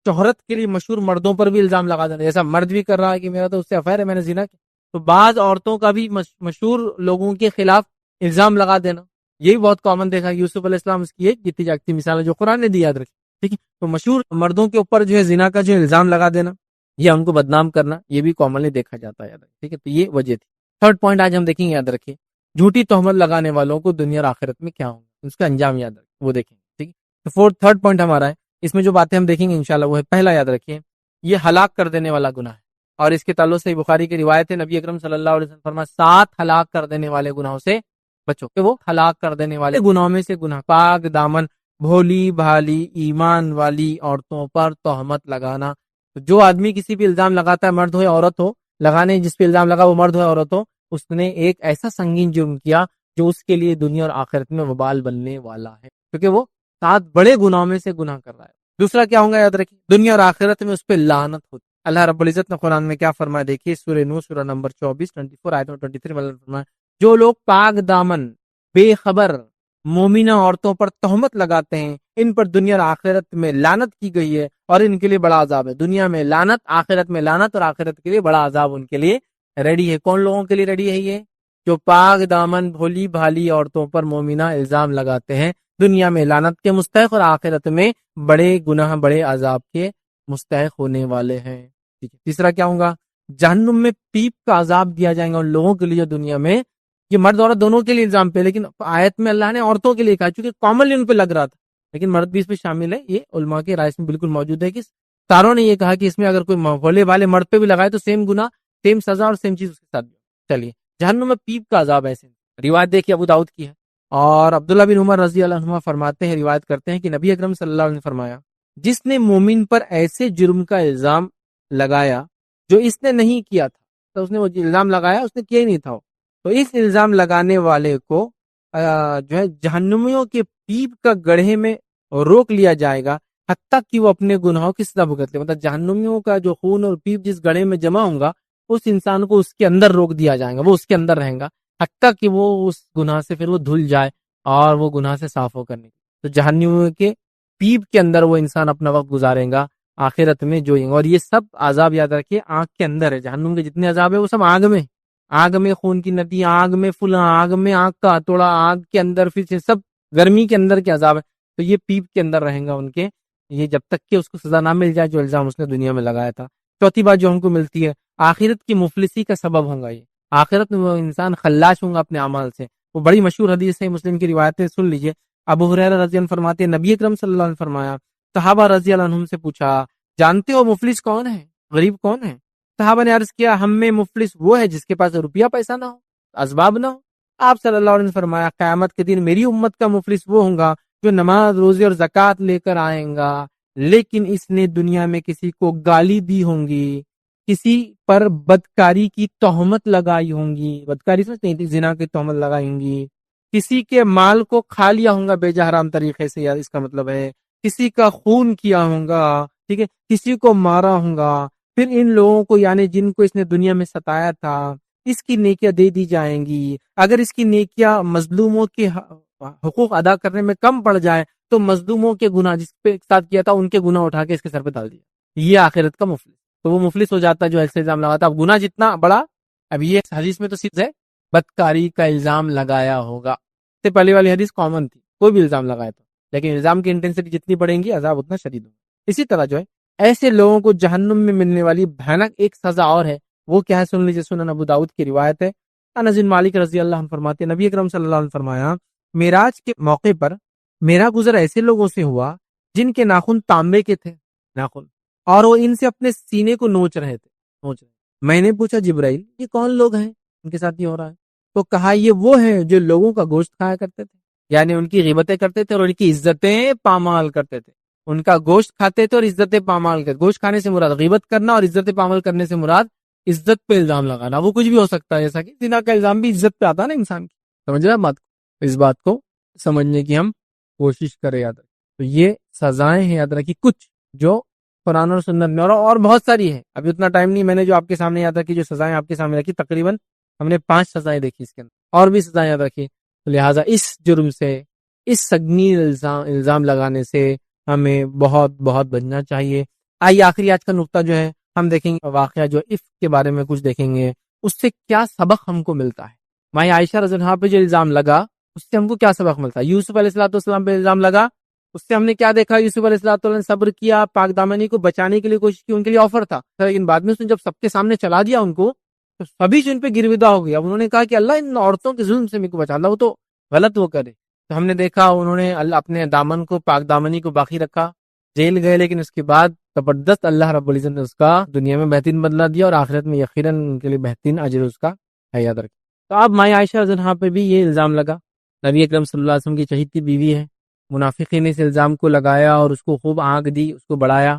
شہرت کے لیے مشہور مردوں پر بھی الزام لگا دینا، جیسا مرد بھی کر رہا ہے کہ میرا تو اس سے افیئر ہے، میں نے زنا کیا، تو بعض عورتوں کا بھی مشہور لوگوں کے خلاف الزام لگا دینا، یہ بھی بہت کامن دیکھا، یوسف علیہ السلام اس کی ایک جیتی جاگتی مثال ہے جو قرآن نے دی، یاد رکھی، ٹھیک ہے۔ تو مشہور مردوں کے اوپر جو ہے زنا کا جو الزام لگا دینا یا ان کو بدنام کرنا، یہ بھی کامنلی دیکھا جاتا ہے، یاد رکھیں، ٹھیک ہے۔ تو یہ وجہ تھی۔ تھرڈ پوائنٹ آج ہم دیکھیں گے، یاد رکھیے، جھوٹی تہمت لگانے والوں کو دنیا اور آخرت میں کیا ہوگا، اس کا انجام یاد رکھیں، وہ دیکھیں، ٹھیک ہے۔ تو تھرڈ پوائنٹ ہمارا ہے، اس میں جو باتیں ہم دیکھیں گے انشاءاللہ وہ ہے، پہلا یاد رکھیے یہ ہلاک کر دینے والا گناہ ہے، اور اس کے تعلق سے بخاری کی روایت ہے، نبی اکرم صلی اللہ علیہ وسلم فرمایا 7 ہلاک کر دینے والے گناہوں سے بچو، کہ وہ ہلاک کر دینے والے گناہوں میں سے گناہ، پاک دامن بھولی بھالی ایمان والی عورتوں پر تہمت لگانا۔ تو جو آدمی کسی پہ الزام لگاتا ہے، مرد ہو یا عورت ہو، لگانے جس پہ الزام لگا وہ مرد ہو یا عورت ہو، اس نے ایک ایسا سنگین جرم کیا جو اس کے لیے دنیا اور آخرت میں وبال بننے والا ہے، کیونکہ وہ 7 بڑے گناہوں میں سے گناہ کر رہا ہے۔ دوسرا کیا ہوگا، یاد رکھیں، دنیا اور آخرت میں اس پہ لعنت ہوتی۔ اللہ رب العزت نے قرآن میں کیا فرمایا، دیکھیے سورہ نور سورہ نمبر 24 آیت 23 میں فرمایا، جو لوگ پاک دامن بے خبر مومنہ عورتوں پر تہمت لگاتے ہیں، ان پر دنیا اور آخرت میں لعنت کی گئی ہے اور ان کے لیے بڑا عذاب ہے، دنیا میں لعنت، آخرت میں لعنت، اور آخرت کے لیے بڑا عذاب ان کے لیے ریڈی ہے۔ کون لوگوں کے لیے ریڈی ہے؟ یہ جو پاک دامن بھولی بھالی عورتوں پر مومنہ الزام لگاتے ہیں، دنیا میں لعنت کے مستحق اور آخرت میں بڑے گناہ بڑے عذاب کے مستحق ہونے والے ہیں۔ تیسرا کیا ہوگا، جہنم میں پیپ کا عذاب دیا جائے گا ان لوگوں کے لیے دنیا میں، یہ مرد عورت دونوں کے لیے الزام پہ، لیکن آیت میں اللہ نے عورتوں کے لیے کہا چونکہ کامنلی ان پہ لگ رہا تھا، لیکن مرد بھی اس پہ شامل ہے، یہ علماء کے رائے میں بالکل موجود ہے کہ تاروں نے یہ کہا کہ اس میں اگر کوئی بھولے والے مرد پہ بھی لگائے تو سیم گناہ سیم سزا اور سیم چیز اس کے ساتھ بھی۔ چلیے، جہنم میں پیپ کا عذاب ایسے، روایت دیکھیے ابو داؤد کی ہے، اور عبداللہ بن عمر رضی اللہ عنہ فرماتے ہیں، روایت کرتے ہیں کہ نبی اکرم صلی اللہ علیہ وسلم نے فرمایا، جس نے مومن پر ایسے جرم کا الزام لگایا جو اس نے نہیں کیا تھا، تو اس نے وہ الزام لگایا اس نے کیا ہی نہیں تھا، تو اس الزام لگانے والے کو جو ہے جہنمیوں کے پیپ کا گڑھے میں روک لیا جائے گا حتیٰ کہ وہ اپنے گناہوں کی سزا بھگت لے، مطلب جہنمیوں کا جو خون اور پیپ جس گڑھے میں جمع ہوگا اس انسان کو اس کے اندر روک دیا جائے گا، وہ اس کے اندر رہیں گا حتیٰ کہ وہ اس گناہ سے پھر وہ دھل جائے اور وہ گناہ سے صاف ہو کرنے، تو جہنمیوں کے پیپ کے اندر وہ انسان اپنا وقت گزارے گا آخرت میں جو، اور یہ سب عذاب یاد رکھیے آنکھ کے اندر ہے، جہنم کے جتنے عذاب ہے وہ سب آگ میں، آگ میں خون کی ندی، آگ میں فلاں، آگ میں آنکھ کا ہتھوڑا، آگ کے اندر پھر سب گرمی کے اندر کے عذاب ہے، تو یہ پیپ کے اندر رہیں گا ان کے، یہ جب تک کہ اس کو سزا نہ مل جائے جو الزام اس نے دنیا میں لگایا تھا۔ چوتھی بات جو ہم کو ملتی ہے، آخرت کی مفلسی کا سبب ہوگا یہ، آخرت میں وہ انسان خلاش ہوں گا اپنے اعمال سے۔ وہ بڑی مشہور حدیث ہے، مسلم کی روایتیں سن لیجئے۔ ابو ہریرہ رضی اللہ عنہ فرماتے ہیں نبی اکرم صلی اللہ علیہ وسلم فرمایا، صحابہ رضی اللہ عنہم سے پوچھا جانتے ہو مفلس کون ہے، غریب کون ہے؟ صحابہ نے عرض کیا ہم میں مفلس وہ ہے جس کے پاس روپیہ پیسہ نہ ہو، اسباب نہ ہو۔ آپ صلی اللہ علیہ وسلم نے فرمایا قیامت کے دن میری امت کا مفلس وہ ہوگا جو نماز روزے اور زکوٰۃ لے کر آئیں گا، لیکن اس نے دنیا میں کسی کو گالی دی ہوں گی، کسی پر بدکاری کی تہمت لگائی ہوں گی، بدکاری سمجھتے ہیں، زنا کی تہمت لگائی ہوں گی، کسی کے مال کو کھا لیا ہوں گا بے جا حرام طریقے سے، یا اس کا مطلب ہے کسی کا خون کیا ہوں گا، ٹھیک ہے، کسی کو مارا ہوں گا، پھر ان لوگوں کو یعنی جن کو اس نے دنیا میں ستایا تھا اس کی نیکیاں دے دی جائیں گی۔ اگر اس کی نیکیاں مظلوموں کے حقوق ادا کرنے میں کم پڑ جائے تو مظلوموں کے گناہ جس پہ ساتھ کیا تھا ان کے گناہ اٹھا کے اس کے سر پہ ڈال دیا، یہ آخرت کا مفلس۔ تو وہ مفلس ہو جاتا ہے جو ایسے الزام لگاتا ہے۔ اب گناہ جتنا بڑا، اب یہ حدیث میں تو صرف ہے بدکاری کا الزام لگایا ہوگا، اس سے پہلے والی حدیث کامن تھی، کوئی بھی الزام لگایا تو، لیکن الزام کی انٹینسٹی جتنی بڑھیں گی عذاب اتنا شدید ہوگا۔ اسی طرح جو ہے ایسے لوگوں کو جہنم میں ملنے والی بھیانک ایک سزا اور ہے، وہ کیا ہے سن لیجیے، سنن ابو داؤد کی روایت ہے، انس بن مالک رضی اللہ عنہ فرماتے ہیں نبی اکرم صلی اللہ علیہ وسلم فرمایا معراج کے موقع پر میرا گزر ایسے لوگوں سے ہوا جن کے ناخن تانبے کے تھے، ناخن، اور وہ ان سے اپنے سینے کو نوچ رہے تھے۔ میں نے پوچھا جبرائیل یہ کون لوگ ہیں ان کے ساتھ یہ ہو رہا ہے؟ تو کہا یہ وہ ہیں جو لوگوں کا گوشت کھایا کرتے تھے، یعنی ان کی غیبتیں کرتے تھے اور ان کی عزتیں پامال کرتے تھے، ان کا گوشت کھاتے تھے اور عزتیں پامال کرتے۔ گوشت کھانے سے مراد غیبت کرنا اور عزتیں پامال کرنے سے مراد عزت پہ الزام لگانا، وہ کچھ بھی ہو سکتا ہے، جیسا کہ زنا کا الزام بھی عزت پہ آتا ہے نا انسان کی، سمجھ رہے بات کو؟ اس بات کو سمجھنے کی ہم کوشش کریں، یاد رکھیں۔ تو یہ سزائیں ہیں یاد رکھیں کچھ جو قرآن اور سنت میں، اور بہت ساری ہیں، ابھی اتنا ٹائم نہیں، میں نے جو آپ کے سامنے یاد رکھی، جو سزائیں آپ کے سامنے رکھی، تقریباً ہم نے 5 سزائیں دیکھی، اس کے اندر اور بھی سزائیں یاد رکھی۔ لہٰذا اس جرم سے، اس سنگین الزام لگانے سے ہمیں بہت بہت بچنا چاہیے۔ آئیے آخری آج کا نقطہ جو ہے ہم دیکھیں گے واقعہ جو عفق کے بارے میں کچھ دیکھیں گے، اس سے کیا سبق ہم کو ملتا ہے۔ ماں عائشہ رضی اللہ عنہا پہ جو الزام لگا اس سے ہم کو کیا سبق ملتا ہے؟ یوسف علیہ السلام پہ الزام لگا، اس سے ہم نے کیا دیکھا؟ یوسف علیہ السلام نے صبر کیا، پاک دامنی کو بچانے کے لیے کوشش کی، ان کے لیے آفر تھا، لیکن بعد میں اس نے جب سب کے سامنے چلا دیا ان کو تو سبھی ان پہ گرویدہ ہو گیا۔ اب انہوں نے کہا کہ اللہ ان عورتوں کے ظلم سے میرے کو بچا، اللہ وہ تو غلط وہ کرے۔ تو ہم نے دیکھا انہوں نے اپنے دامن کو، پاک دامنی کو باقی رکھا، جیل گئے، لیکن اس کے بعد زبردست اللہ رب العزت نے اس کا دنیا میں بہترین بدلہ دیا اور آخرت میں یقیناً ان کے لیے بہترین اجر اس کا ہے، یاد رکھیں۔ تو اب ماں عائشہ رضی اللہ عنہا پہ بھی یہ الزام لگا، نبی اکرم صلی اللہ علیہ وسلم کی چہیتی بیوی ہے، منافقین نے اس الزام کو لگایا اور اس کو خوب آنکھ دی، اس کو بڑھایا۔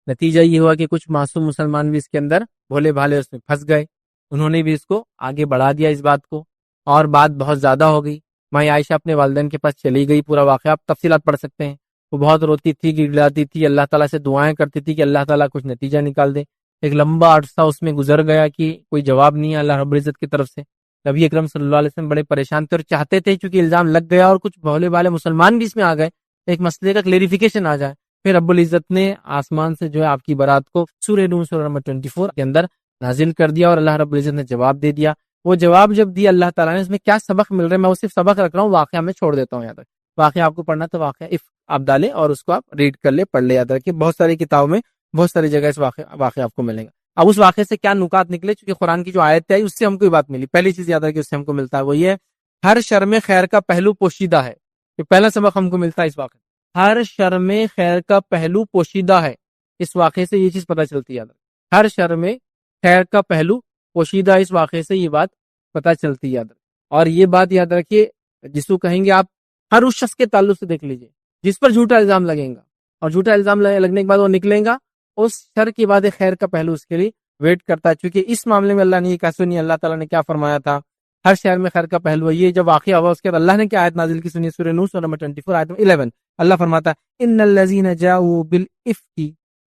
نتیجہ یہ ہوا کہ کچھ معصوم مسلمان بھی اس کے اندر بھولے بھالے اس میں پھنس گئے، انہوں نے بھی اس کو آگے بڑھا دیا اس بات کو، اور بات بہت زیادہ ہو گئی۔ ماں عائشہ اپنے والدین کے پاس چلی گئی، پورا واقعہ آپ تفصیلات پڑھ سکتے ہیں۔ وہ بہت روتی تھی، گڑگڑاتی تھی، اللہ تعالیٰ سے دعائیں کرتی تھی کہ اللہ تعالیٰ کچھ نتیجہ نکال دے۔ ایک لمبا عرصہ اس میں گزر گیا کہ کوئی جواب نہیں ہے اللہ رب العزت کی طرف سے۔ نبی اکرم صلی اللہ علیہ وسلم بڑے پریشان تھے اور چاہتے تھے چونکہ الزام لگ گیا اور کچھ بھولے والے مسلمان بھی اس میں آ گئے، ایک مسئلے کا کلیریفیکیشن آ جائے۔ پھر رب العزت نے آسمان سے جو ہے آپ کی برات کو سورہ نور سورہ نمبر 24 کے اندر نازل کر دیا اور اللہ رب العزت نے جواب دے دیا۔ وہ جواب جب دیا اللہ تعالیٰ نے، اس میں کیا سبق مل رہا ہے میں وہ صرف سبق رکھ رہا ہوں، واقعہ میں چھوڑ دیتا ہوں یاد رکھ۔ واقعہ آپ کو پڑھنا تو واقعہ آپ ڈالیں اور اس کو آپ ریڈ کر لیں، پڑھ لیں، یاد رکھیں، بہت ساری کتابوں میں بہت ساری جگہ اس واقعہ آپ کو ملے گا۔ اب اس واقعے سے کیا نکات نکلے، چونکہ قرآن کی جو آیت ہے اس سے ہم کو یہ بات ملی۔ پہلی چیز یاد رکھیں اس سے ہم کو ملتا ہے وہ یہ، ہر شر میں خیر کا پہلو پوشیدہ ہے۔ یہ پہلا سبق ہم کو ملتا ہے اس واقعے، ہر شر میں خیر کا پہلو پوشیدہ ہے۔ اس واقعے سے یہ چیز پتہ چلتی ہے، یاد رکھیں، ہر شر میں خیر کا پہلو پوشیدہ، اس واقعے سے یہ بات پتہ چلتی ہے، یاد رکھیں۔ اور یہ بات یاد رکھیے، جس کو کہیں گے آپ ہر اس شخص کے تعلق سے دیکھ لیجئے جس پر جھوٹا الزام لگے گا، اور جھوٹا الزام لگنے کے بعد وہ نکلیں گا، اس شر کے بعد خیر کا پہلو اس کے لیے ویٹ کرتا ہے، چونکہ اس معاملے میں اللہ نے یہ کہا، سنی اللہ تعالیٰ نے کیا فرمایا تھا، ہر شہر میں خیر کا پہلو ہے۔ یہ جب واقعہ ہوا اس کے بعد اللہ نے کیا آیت نازل کی، سنی سورہ نور سورہ نمبر 24 آیت 11، اللہ فرماتا ہے ان الذین جاؤوا بالافک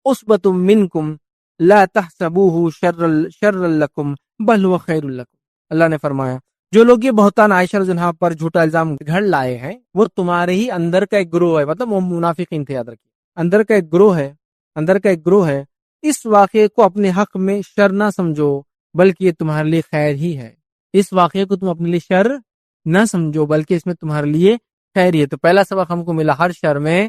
عصبۃ منکم لا تحسبوه شرا لکم بل هو خیر لکم۔ اللہ نے فرمایا جو لوگ یہ بہتان عائشہ رضی اللہ عنہا پر جھوٹا الزام گھڑ لائے ہیں وہ تمہارے ہی اندر کا ایک گروہ ہے، مطلب وہ منافقین تھے، یاد رکھیے، اندر کا ایک گروہ ہے، اس واقعے کو اپنے حق میں شر نہ سمجھو بلکہ یہ تمہارے لیے خیر ہی ہے۔ اس واقعے کو تم اپنے لیے شر نہ سمجھو بلکہ اس میں تمہارے لیے خیر ہی ہے. تو پہلا سبق ہم کو ملا ہر شر میں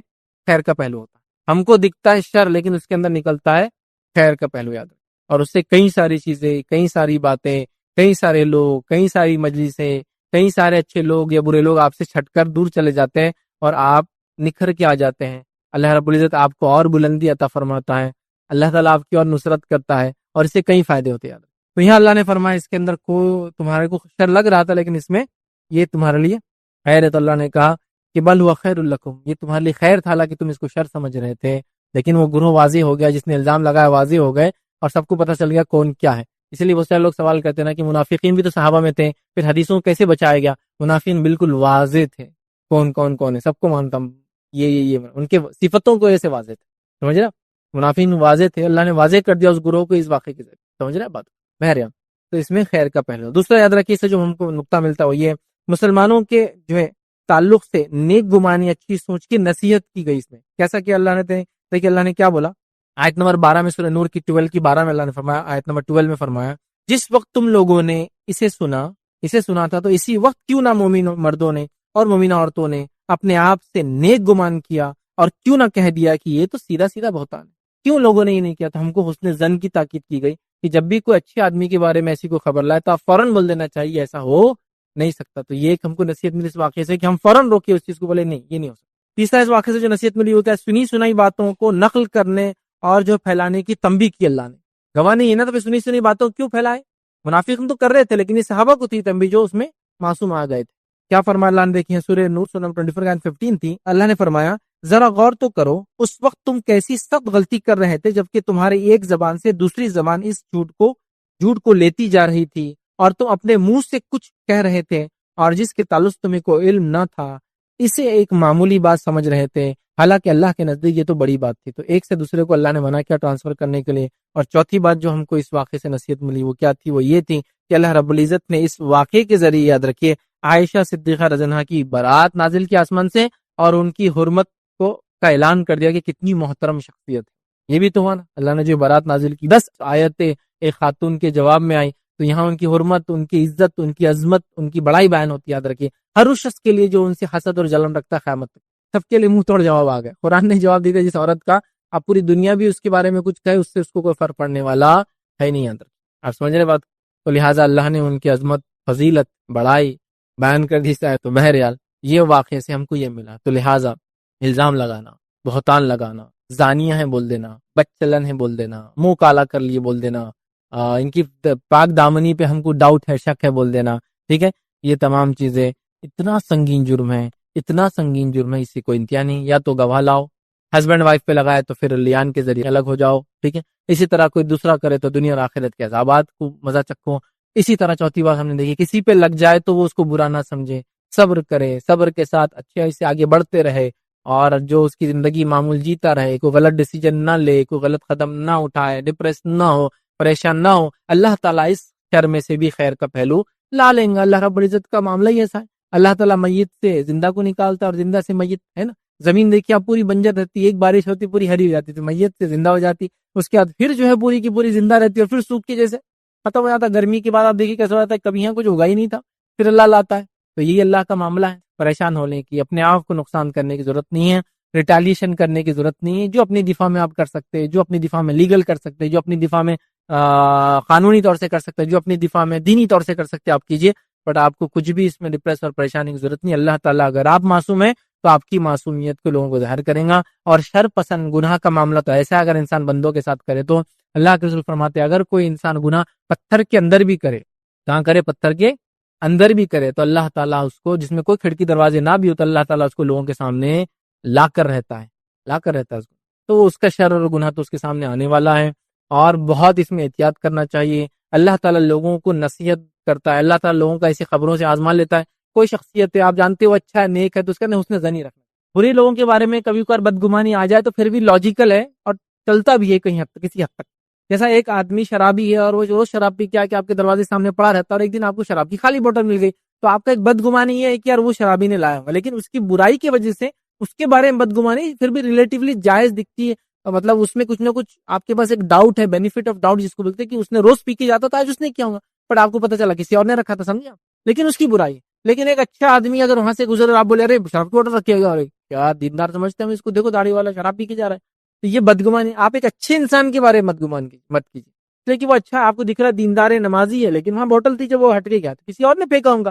خیر کا پہلو ہوتا ہے. ہم کو دکھتا ہے شر لیکن اس کے اندر نکلتا ہے خیر کا پہلو. یاد رکھ. اور اس سے کئی ساری چیزیں, کئی ساری باتیں, کئی سارے لوگ, کئی ساری مجلسیں, کئی سارے اچھے لوگ یا برے لوگ آپ سے چھٹ کر دور چلے جاتے ہیں اور آپ نکھر کے آ جاتے ہیں. اللہ رب العزت آپ کو اور بلندی عطا فرماتا ہے. اللہ تعالیٰ آپ کی اور نصرت کرتا ہے اور اس سے کئی فائدے ہوتے ہیں. تو یہاں اللہ نے فرمایا اس کے اندر تمہارے کو شر لگ رہا تھا لیکن اس میں یہ تمہارے لیے خیر ہے. تو اللہ نے کہا کہ بل ہوا خیر لکم, یہ تمہارے لیے خیر تھا, حالانکہ تم اس کو شر سمجھ رہے تھے. لیکن وہ گروہ واضح ہو گیا, جس نے الزام لگایا واضح ہو گئے اور سب کو پتہ چل گیا کون کیا ہے. اس لیے بہت سارے لوگ سوال کرتے ہیں نا کہ منافقین بھی تو صحابہ میں تھے, پھر حدیثوں کو کیسے بچایا گیا؟ منافقین بالکل واضح تھے, کون ہے سب کو مانتا ہوں. یہ ان کے صفتوں کو ایسے واضح تھے. سمجھ رہا, منافقین واضح تھے, اللہ نے واضح کر دیا اس گروہ کو اس واقعے کے ذریعے. سمجھ رہا بات بہرحال. تو اس میں خیر کا پہلو. دوسرا یاد رکھیے, اس سے جو ہم کو نقطہ ملتا ہے وہ یہ مسلمانوں کے جو ہے تعلق سے نیک گمانی, اچھی سوچ کی نصیحت کی گئی اس میں. کیسا کہ اللہ نے دیکھیے اللہ نے کیا بولا آیت نمبر 12 میں, سورہ نور کی 12 کی 12 میں اللہ نے فرمایا, آیت نمبر 12 میں فرمایا, جس وقت تم لوگوں نے اسے سنا تھا تو اسی وقت کیوں نہ مومن مردوں نے اور مومنہ عورتوں نے اپنے آپ سے نیک گمان کیا اور کیوں نہ کہہ دیا کہ یہ تو سیدھا سیدھا بہتان ہے. کیوں لوگوں نے یہ نہیں کیا تھا؟ ہم کو حسن ظن کی تاکید کی گئی کہ جب بھی کوئی اچھے آدمی کے بارے میں ایسی کوئی خبر لائے تو آپ فوراً بول دینا چاہیے ایسا ہو نہیں سکتا. تو یہ ایک ہم کو نصیحت ملی اس واقعے سے کہ ہم فوراً روکے اس چیز کو, بولے نہیں یہ نہیں ہو سکتا. تیسرا اس واقعے سے جو نصیحت ملی ہوتا ہے سنی سنائی باتوں کو نقل کرنے اور جو پھیلانے کی تنبیہ کی اللہ نے. گواہ نہیں ہے نا, تو پھر سنی سنی باتوں کیوں پھیلائے؟ منافقین تو کر رہے تھے لیکن یہ صحابہ کو تھی تنبیہ جو اس میں معصوم آ گئے تھے. کیا فرمایا اللہ نے, دیکھیں سورہ نور سورہ 24 15 تھی. اللہ نے فرمایا ذرا غور تو کرو اس وقت تم کیسی سخت غلطی کر رہے تھے جبکہ تمہارے ایک زبان سے دوسری زبان اس جھوٹ کو لیتی جا رہی تھی اور تم اپنے منہ سے کچھ کہہ رہے تھے اور جس کے تعلق تمہیں کوئی علم نہ تھا اسے ایک معمولی بات سمجھ رہے تھے, حالانکہ اللہ کے نزدیک یہ تو بڑی بات تھی. تو ایک سے دوسرے کو اللہ نے منع کیا ٹرانسفر کرنے کے لیے. اور چوتھی بات جو ہم کو اس واقعے سے نصیحت ملی وہ کیا تھی؟ وہ یہ تھی کہ اللہ رب العزت نے اس واقعے کے ذریعے, یاد رکھیے, عائشہ صدیقہ رضی اللہ عنہا کی برات نازل کی آسمان سے اور ان کی حرمت کا اعلان کر دیا کہ کتنی محترم شخصیت ہے. یہ بھی تو ہوا نا, اللہ نے جو برات نازل کی 10 آیتیں ایک خاتون کے جواب میں آئی, تو یہاں ان کی حرمت, ان کی عزت, ان کی عظمت, ان کی بڑائی بیان ہوتی ہے. یاد رکھیے ہر اس شخص کے لیے جو ان سے حسد اور جلن رکھتا ہے قیامت تک, سب کے لیے منہ توڑ جواب آ گیا. قرآن نے جواب دیا جس عورت کا اب پوری دنیا بھی اس کے بارے میں کچھ کہے اس سے اس کو کوئی فرق پڑنے والا ہے نہیں. اندر آپ سمجھ رہے بات. تو لہٰذا اللہ نے ان کی عظمت, فضیلت, بڑائی بیان کر دی. تو بہرحال یہ واقعے سے ہم کو یہ ملا. تو لہٰذا الزام لگانا, بہتان لگانا, زانیہ ہے بول دینا, بچلن ہے بول دینا, منہ کالا کر لیے بول دینا, ان کی پاک دامنی پہ ہم کو ڈاؤٹ ہے, شک ہے بول دینا, ٹھیک ہے, یہ تمام چیزیں اتنا سنگین جرم ہے, اتنا سنگین جرم ہے, اس سے کوئی انتہا نہیں. یا تو گواہ لاؤ, ہسبینڈ وائف پہ لگائے تو پھر لیان کے ذریعے الگ ہو جاؤ, ٹھیک ہے. اسی طرح کوئی دوسرا کرے تو دنیا اور آخرت کے عذابات کو مزہ چکھو. اسی طرح چوتھی بات ہم نے دیکھی, کسی پہ لگ جائے تو وہ اس کو برا نہ سمجھے, صبر کرے, صبر کے ساتھ اچھے سے آگے بڑھتے رہے اور جو اس کی زندگی معمول جیتا رہے, کوئی غلط ڈیسیجن نہ لے, کوئی غلط قدم نہ اٹھائے, ڈپریس نہ ہو, پریشان نہ ہو. اللہ تعالیٰ اس شر میں سے بھی خیر کا پہلو لا لیں گا. اللہ رب العزت کا معاملہ ہی ایسا ہے. اللہ تعالیٰ میت سے زندہ کو نکالتا اور زندہ سے میت, ہے نا. زمین دیکھیے آپ پوری بنجر رہتی, ایک بارش ہوتی پوری ہری ہو جاتی, تو میت سے زندہ ہو جاتی, اس کے بعد پھر جو ہے پوری کی پوری زندہ رہتی اور پھر سوکھ کے جیسے ختم ہو جاتا. گرمی کے بعد آپ دیکھیے کیسا ہوتا ہے, کبھی یہاں کچھ ہوگا ہی نہیں تھا, پھر اللہ لاتا ہے. تو یہی اللہ کا معاملہ ہے. پریشان ہونے کی, اپنے آپ کو نقصان کرنے کی ضرورت نہیں ہے, ریٹیلیشن کرنے کی ضرورت نہیں ہے. جو اپنی دفاع میں آپ کر سکتے, جو اپنی دفاع میں لیگل کر سکتے, جو اپنی دفاع میں قانونی طور سے کر سکتے, جو اپنی دفاع میں دینی طور سے کر سکتے آپ کیجئے. بٹ آپ کو کچھ بھی اس میں ڈپریس اور پریشانی کی ضرورت نہیں. اللہ تعالیٰ اگر آپ معصوم ہیں تو آپ کی معصومیت کو لوگوں کو ظاہر کریں گا. اور شر پسند گناہ کا معاملہ تو ایسا اگر انسان بندوں کے ساتھ کرے تو اللہ کے رسول فرماتے ہیں اگر کوئی انسان گناہ پتھر کے اندر بھی کرے, کہاں کرے, پتھر کے اندر بھی کرے, تو اللہ تعالیٰ اس کو, جس میں کوئی کھڑکی دروازے نہ بھی ہو, تو اللہ تعالیٰ اس کو لوگوں کے سامنے لا کر رہتا ہے اس کو. تو اس کا شر اور گناہ تو اس کے سامنے آنے والا ہے اور بہت اس میں احتیاط کرنا چاہیے. اللہ تعالیٰ لوگوں کو نصیحت کرتا ہے, اللہ تعالیٰ لوگوں کا ایسی خبروں سے آزما لیتا ہے. کوئی شخصیت ہے آپ جانتے ہو اچھا ہے, نیک ہے, تو اس کا حسن ظنی رکھنا. برے لوگوں کے بارے میں کبھی کبھار بدگمانی آ جائے تو پھر بھی لاجیکل ہے اور چلتا بھی ہے کہیں حد تک, کسی حد تک. جیسا ایک آدمی شرابی ہے اور وہ روز شراب پی کیا کہ آپ کے دروازے سامنے پڑا رہتا ہے, اور ایک دن آپ کو شراب کی خالی بوتل مل گئی, تو آپ کا ایک بدگمانی ہے کہ یار وہ شرابی نے لایا ہوا, لیکن اس کی برائی کی وجہ سے اس کے بارے میں بدگمانی پھر بھی ریلیٹیولی جائز دکھتی ہے. مطلب اس میں کچھ نہ کچھ آپ کے پاس ایک ڈاؤٹ ہے, بینیفٹ آف ڈاؤٹ جس کو بولتے ہیں, کہ اس نے روز پی کے جاتا تھا, آج اس نے کیا ہوگا, بٹ آپ کو پتا چلا کسی اور نے رکھا تھا, سمجھے آپ, لیکن اس کی برائی. لیکن ایک اچھا آدمی اگر وہاں سے گزر اور آپ بولے ارے شراب کی بوتل رکھیے گا، ارے کیا دیندار سمجھتے ہیں ہم اس کو، دیکھو داڑھی والا شراب پی کے جا رہا ہے، تو یہ بدگمانی. آپ ایک اچھے انسان کے بارے میں مت کیجیے، اس لیے کہ وہ اچھا آپ کو دکھ رہا ہے دیندار نمازی ہے، لیکن وہاں بوتل تھی جب وہ ہٹ کے گیا تو کسی اور نے پھینکا ہوں گا،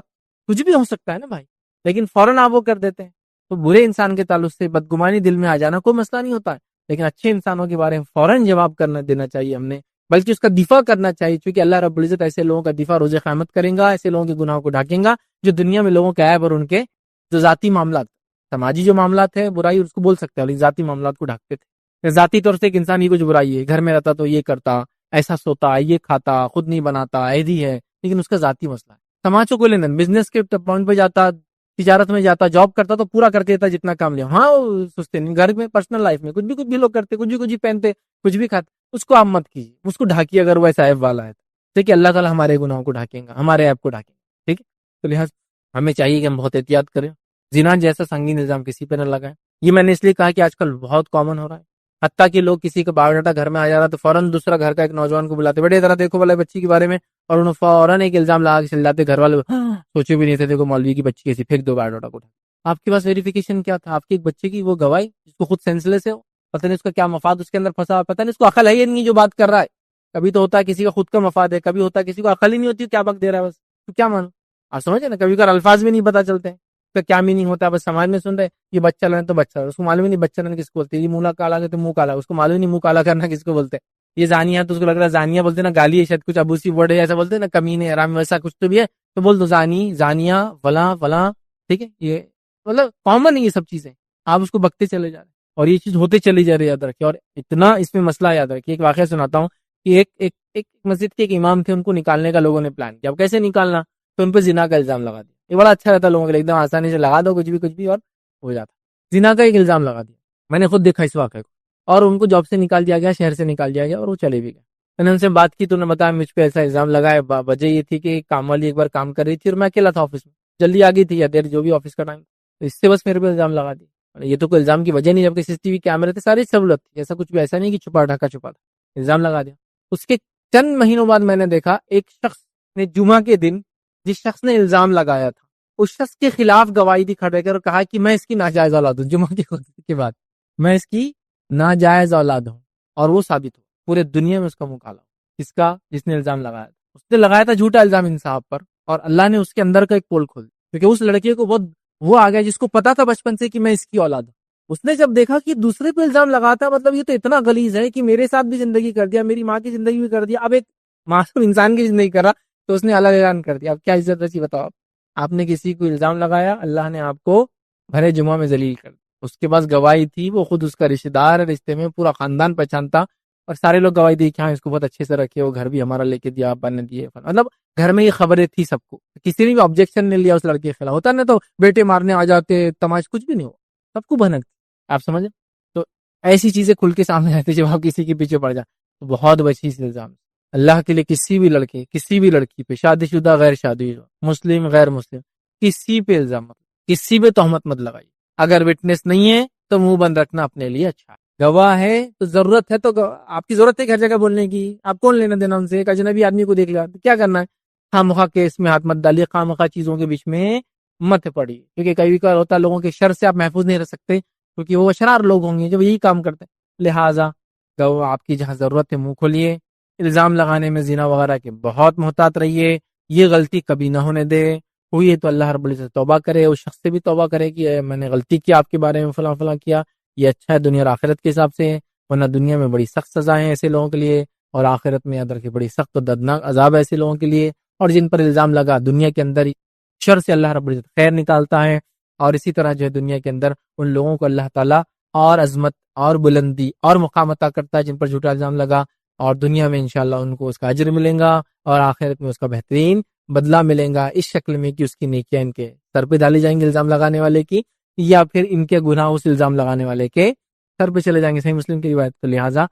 کچھ بھی ہو سکتا ہے نا بھائی، لیکن فوراً آپ وہ کر دیتے ہیں. تو برے انسان کے تعلق سے بدگمانی دل میں آ جانا کوئی مسئلہ نہیں ہوتا ہے، لیکن اچھے انسانوں کے بارے میں فوراً جواب کرنا دینا چاہیے ہم نے، بلکہ اس کا دفاع کرنا چاہیے، کیونکہ اللہ رب العزت ایسے لوگوں کا دفاع روز قیامت کریں گا، ایسے لوگوں کے گناہوں کو ڈھانکیں گا جو دنیا میں لوگوں کے عیب اور ان کے جو ذاتی معاملات، سماجی جو معاملات ہے برائی اس کو بول سکتے ہیں، لیکن ذاتی معاملات کو ڈھانکتے تھے. ذاتی طور سے ایک انسان یہ کچھ برائی ہے، گھر میں رہتا تو یہ کرتا، ایسا سوتا، یہ کھاتا، خود نہیں بناتا، ایدھی ہے، لیکن اس کا ذاتی مسئلہ ہے. سماج کو لینا، بزنس کے پوائنٹ پہ جاتا، تجارت میں جاتا، جاب کرتا تو پورا کر کے دیتا جتنا کام لیا، ہاں سستے نہیں، گھر میں پرسنل لائف میں کچھ بھی لوگ کرتے، کچھ بھی پہنتے، کچھ بھی کھاتے، اس کو آپ مت کیجیے، اس کو ڈھاکیے اگر وہ ایسا عیب والا ہے. ٹھیک ہے، اللہ تعالیٰ ہمارے گناہوں کو ڈھاکیں گا، ہمارے عیب کو ڈھاکیں گا. ٹھیک ہے، تو لہٰذا ہمیں چاہیے کہ ہم بہت احتیاط کریں، زنا جیسا سنگین الزام کسی پہ نہ لگائیں. یہ میں نے اس لیے کہا کہ آج کل بہت کامن ہو رہا ہے، حتیٰ کہ لوگ کسی کا بایو ڈاٹا گھر میں آ جا رہا تو فوراً دوسرا گھر کا ایک نوجوان کو بلاتے، بیٹے ذرا دیکھو والے بچی کے بارے میں، اور انہوں فوراً ایک الزام لگا کے چل جاتے. گھر والے سوچے بھی نہیں تھے، دیکھو مولوی کی بچی کیسی، پھینک دو بایو ڈاٹا کو. آپ کے پاس ویریفیکیشن کیا تھا؟ آپ کے ایک بچے کی وہ گواہی جس کو خود سینسلیس ہے، پتہ نہیں اس کا کیا مفاد اس کے اندر پھنسا، پتہ نہیں اس کو عقل ہے یا نہیں جو بات کر رہا ہے. کبھی تو ہوتا ہے کسی کا خود کا مفاد ہے، کبھی ہوتا ہے کسی کو عقل ہی نہیں ہوتی، کیا بک دے رہا ہے بس، تو کیا مانو. آپ سمجھے نا، کبھی کبھار الفاظ بھی نہیں پتا چلتے ہیں اس کا کیا میننگ ہوتا ہے، بس سماج میں سن رہے یہ بچہ لڑے تو بچہ، اس کو معلوم ہی نہیں بچہ لڑنے کس کو بولتے، یہ منہ کالا تو منہ کالا، اس کو معلوم ہی نہیں منہ کالا کرنا کس کو بولتے. یہ زانیہ تو اس کو لگ رہا ہے زانیہ بولتے نا، گالی ہے شاید، کچھ ابوسی ورڈ ہے ایسا بولتے نا، کمینے حرام ویسا کچھ تو بھی ہے، تو بول دو زانی، زانیہ، فلاں فلاں. ٹھیک ہے، یہ مطلب کامن ہے یہ سب چیزیں، آپ اس کو بکتے چلے جا رہے ہیں اور یہ چیز ہوتے چلی جا رہی ہے. یاد رکھیے، اور اتنا اس میں مسئلہ یاد رکھیے، ایک واقعہ سناتا ہوں کہ ایک مسجد کے ایک امام تھے، ان کو نکالنے کا لوگوں نے پلان کیا. اب کیسے نکالنا، تو ان پہ زنا کا الزام لگا دیا. یہ بڑا اچھا رہتا لوگوں کے لیے، ایک دم آسانی سے لگا دو کچھ بھی اور ہو جاتا. زنا کا ایک الزام لگا دیا، میں نے خود دیکھا اس واقعے کو، اور ان کو جاب سے نکال دیا گیا، شہر سے نکال دیا گیا، اور وہ چلے بھی گئے. میں نے ان سے بات کی تو انہوں نے بتایا مجھ پہ ایسا الزام لگا ہے. وجہ یہ تھی کہ کام والی ایک بار کام کر رہی تھی اور میں اکیلا تھا آفس میں، جلدی آ گئی تھی یا دیر جو بھی آفس کا ٹائم، تو اس سے بس میرے پہ الزام لگا دیا. یہ تو کوئی الزام کی وجہ نہیں، جبکہ سی سی ٹی وی کیمرے تھے، ساری سہولت تھی، ایسا کچھ بھی ایسا نہیں کہ چھپا ڈھکا چھپا تھا، الزام لگا دیا. اس کے چند مہینوں بعد میں نے دیکھا ایک شخص نے جمعہ کے دن جس شخص نے الزام لگایا تھا اس شخص کے خلاف گواہی دی کھڑے کر اور کہا کہ میں اس کی ناجائز اولاد ہوں. جمعہ کی خطبے کے بعد میں اس کی ناجائز اولاد ہوں، اور وہ ثابت ہو، پورے دنیا میں اس کا منہ کالا ہو. اس کا جس نے الزام لگایا تھا، اس نے لگایا تھا جھوٹا الزام انصاف پر، اور اللہ نے اس کے اندر کا ایک پول کھول دیا، کیونکہ اس لڑکے کو بہت وہ آ گیا جس کو پتا تھا بچپن سے کہ میں اس کی اولاد ہوں. اس نے جب دیکھا کہ دوسرے پہ الزام لگاتا، مطلب یہ تو اتنا غلیظ ہے کہ میرے ساتھ بھی زندگی کر دیا، میری ماں کی زندگی بھی کر دیا، اب ایک معصوم انسان کی زندگی کرا، تو اس نے الگ اعلان کر دیا. اب کیا عزت رچی بتاؤ آپ نے کسی کو الزام لگایا، اللہ نے آپ کو بھرے جمعہ میں ذلیل کر دیا. اس کے پاس گواہی تھی، وہ خود اس کا رشتہ دار ہے، رشتے میں پورا خاندان پہچانتا، اور سارے لوگ گواہی دی کہ ہاں اس کو بہت اچھے سے رکھے، وہ گھر بھی ہمارا لے کے دیا، ابا نے دیے، مطلب گھر میں یہ خبریں تھی سب کو، کسی نے بھی آبجیکشن نہیں لیا اس لڑکے کے خلاف. ہوتا نا تو بیٹے مارنے آ جاتے، تماش کچھ بھی نہیں ہو، سب کو بھنک. آپ سمجھیں، تو ایسی چیزیں کھل کے سامنے آتی جب آپ کسی کے پیچھے پڑ جائیں تو بہت بچی سے الزام. اللہ کے لیے کسی بھی لڑکے کسی بھی لڑکی پہ، شادی شدہ غیر شادی شدہ، مسلم غیر مسلم، کسی پہ الزام کسی پہ تہمت مت لگائی. اگر وٹنس نہیں ہے تو منہ بند رکھنا اپنے لیے اچھا ہے. گواہ ہے تو ضرورت ہے، تو آپ کی ضرورت ہے ہر جگہ بولنے کی، آپ کون لینا دینا ان سے. ایک اجنبی آدمی کو دیکھ لیا تو کیا کرنا ہے، خواہ کیس میں ہاتھ مت ڈالیے، خواہ چیزوں کے بیچ میں مت پڑی، کیونکہ کئی بار ہوتا ہے لوگوں کے شر سے آپ محفوظ نہیں رہ سکتے، کیونکہ وہ اشرار لوگ ہوں گے جو یہی کام کرتے ہیں. لہٰذا آپ کی جہاں ضرورت ہے منہ کھولیے، الزام لگانے میں زنا وغیرہ کے بہت محتاط رہیے، یہ غلطی کبھی نہ ہونے دے. ہوئی ہے تو اللہ رب العزت توبہ کرے، اس شخص سے بھی توبہ کرے کہ میں نے غلطی کی آپ کے بارے میں، فلاں فلاں کیا، یہ اچھا ہے دنیا اور آخرت کے حساب سے، ورنہ دنیا میں بڑی سخت سزائیں ایسے لوگوں کے لیے، اور آخرت میں یاد رکھے بڑی سخت و دردناک عذاب ایسے لوگوں کے لیے. اور جن پر الزام لگا دنیا کے اندر شر سے اللہ رب العزت خیر نکالتا ہے، اور اسی طرح جو ہے دنیا کے اندر ان لوگوں کو اللہ تعالیٰ اور عظمت اور بلندی اور مقام عطا کرتا ہے جن پر جھوٹا الزام لگا، اور دنیا میں انشاءاللہ ان کو اس کا اجر ملے گا، اور آخرت میں اس کا بہترین بدلہ ملے گا، اس شکل میں کہ اس کی نیکیاں ان کے سر پہ ڈالی جائیں گے الزام لگانے والے کی، یا پھر ان کے گناہ اس الزام لگانے والے کے سر پہ چلے جائیں گے. صحیح مسلم کی روایت. تو لہٰذا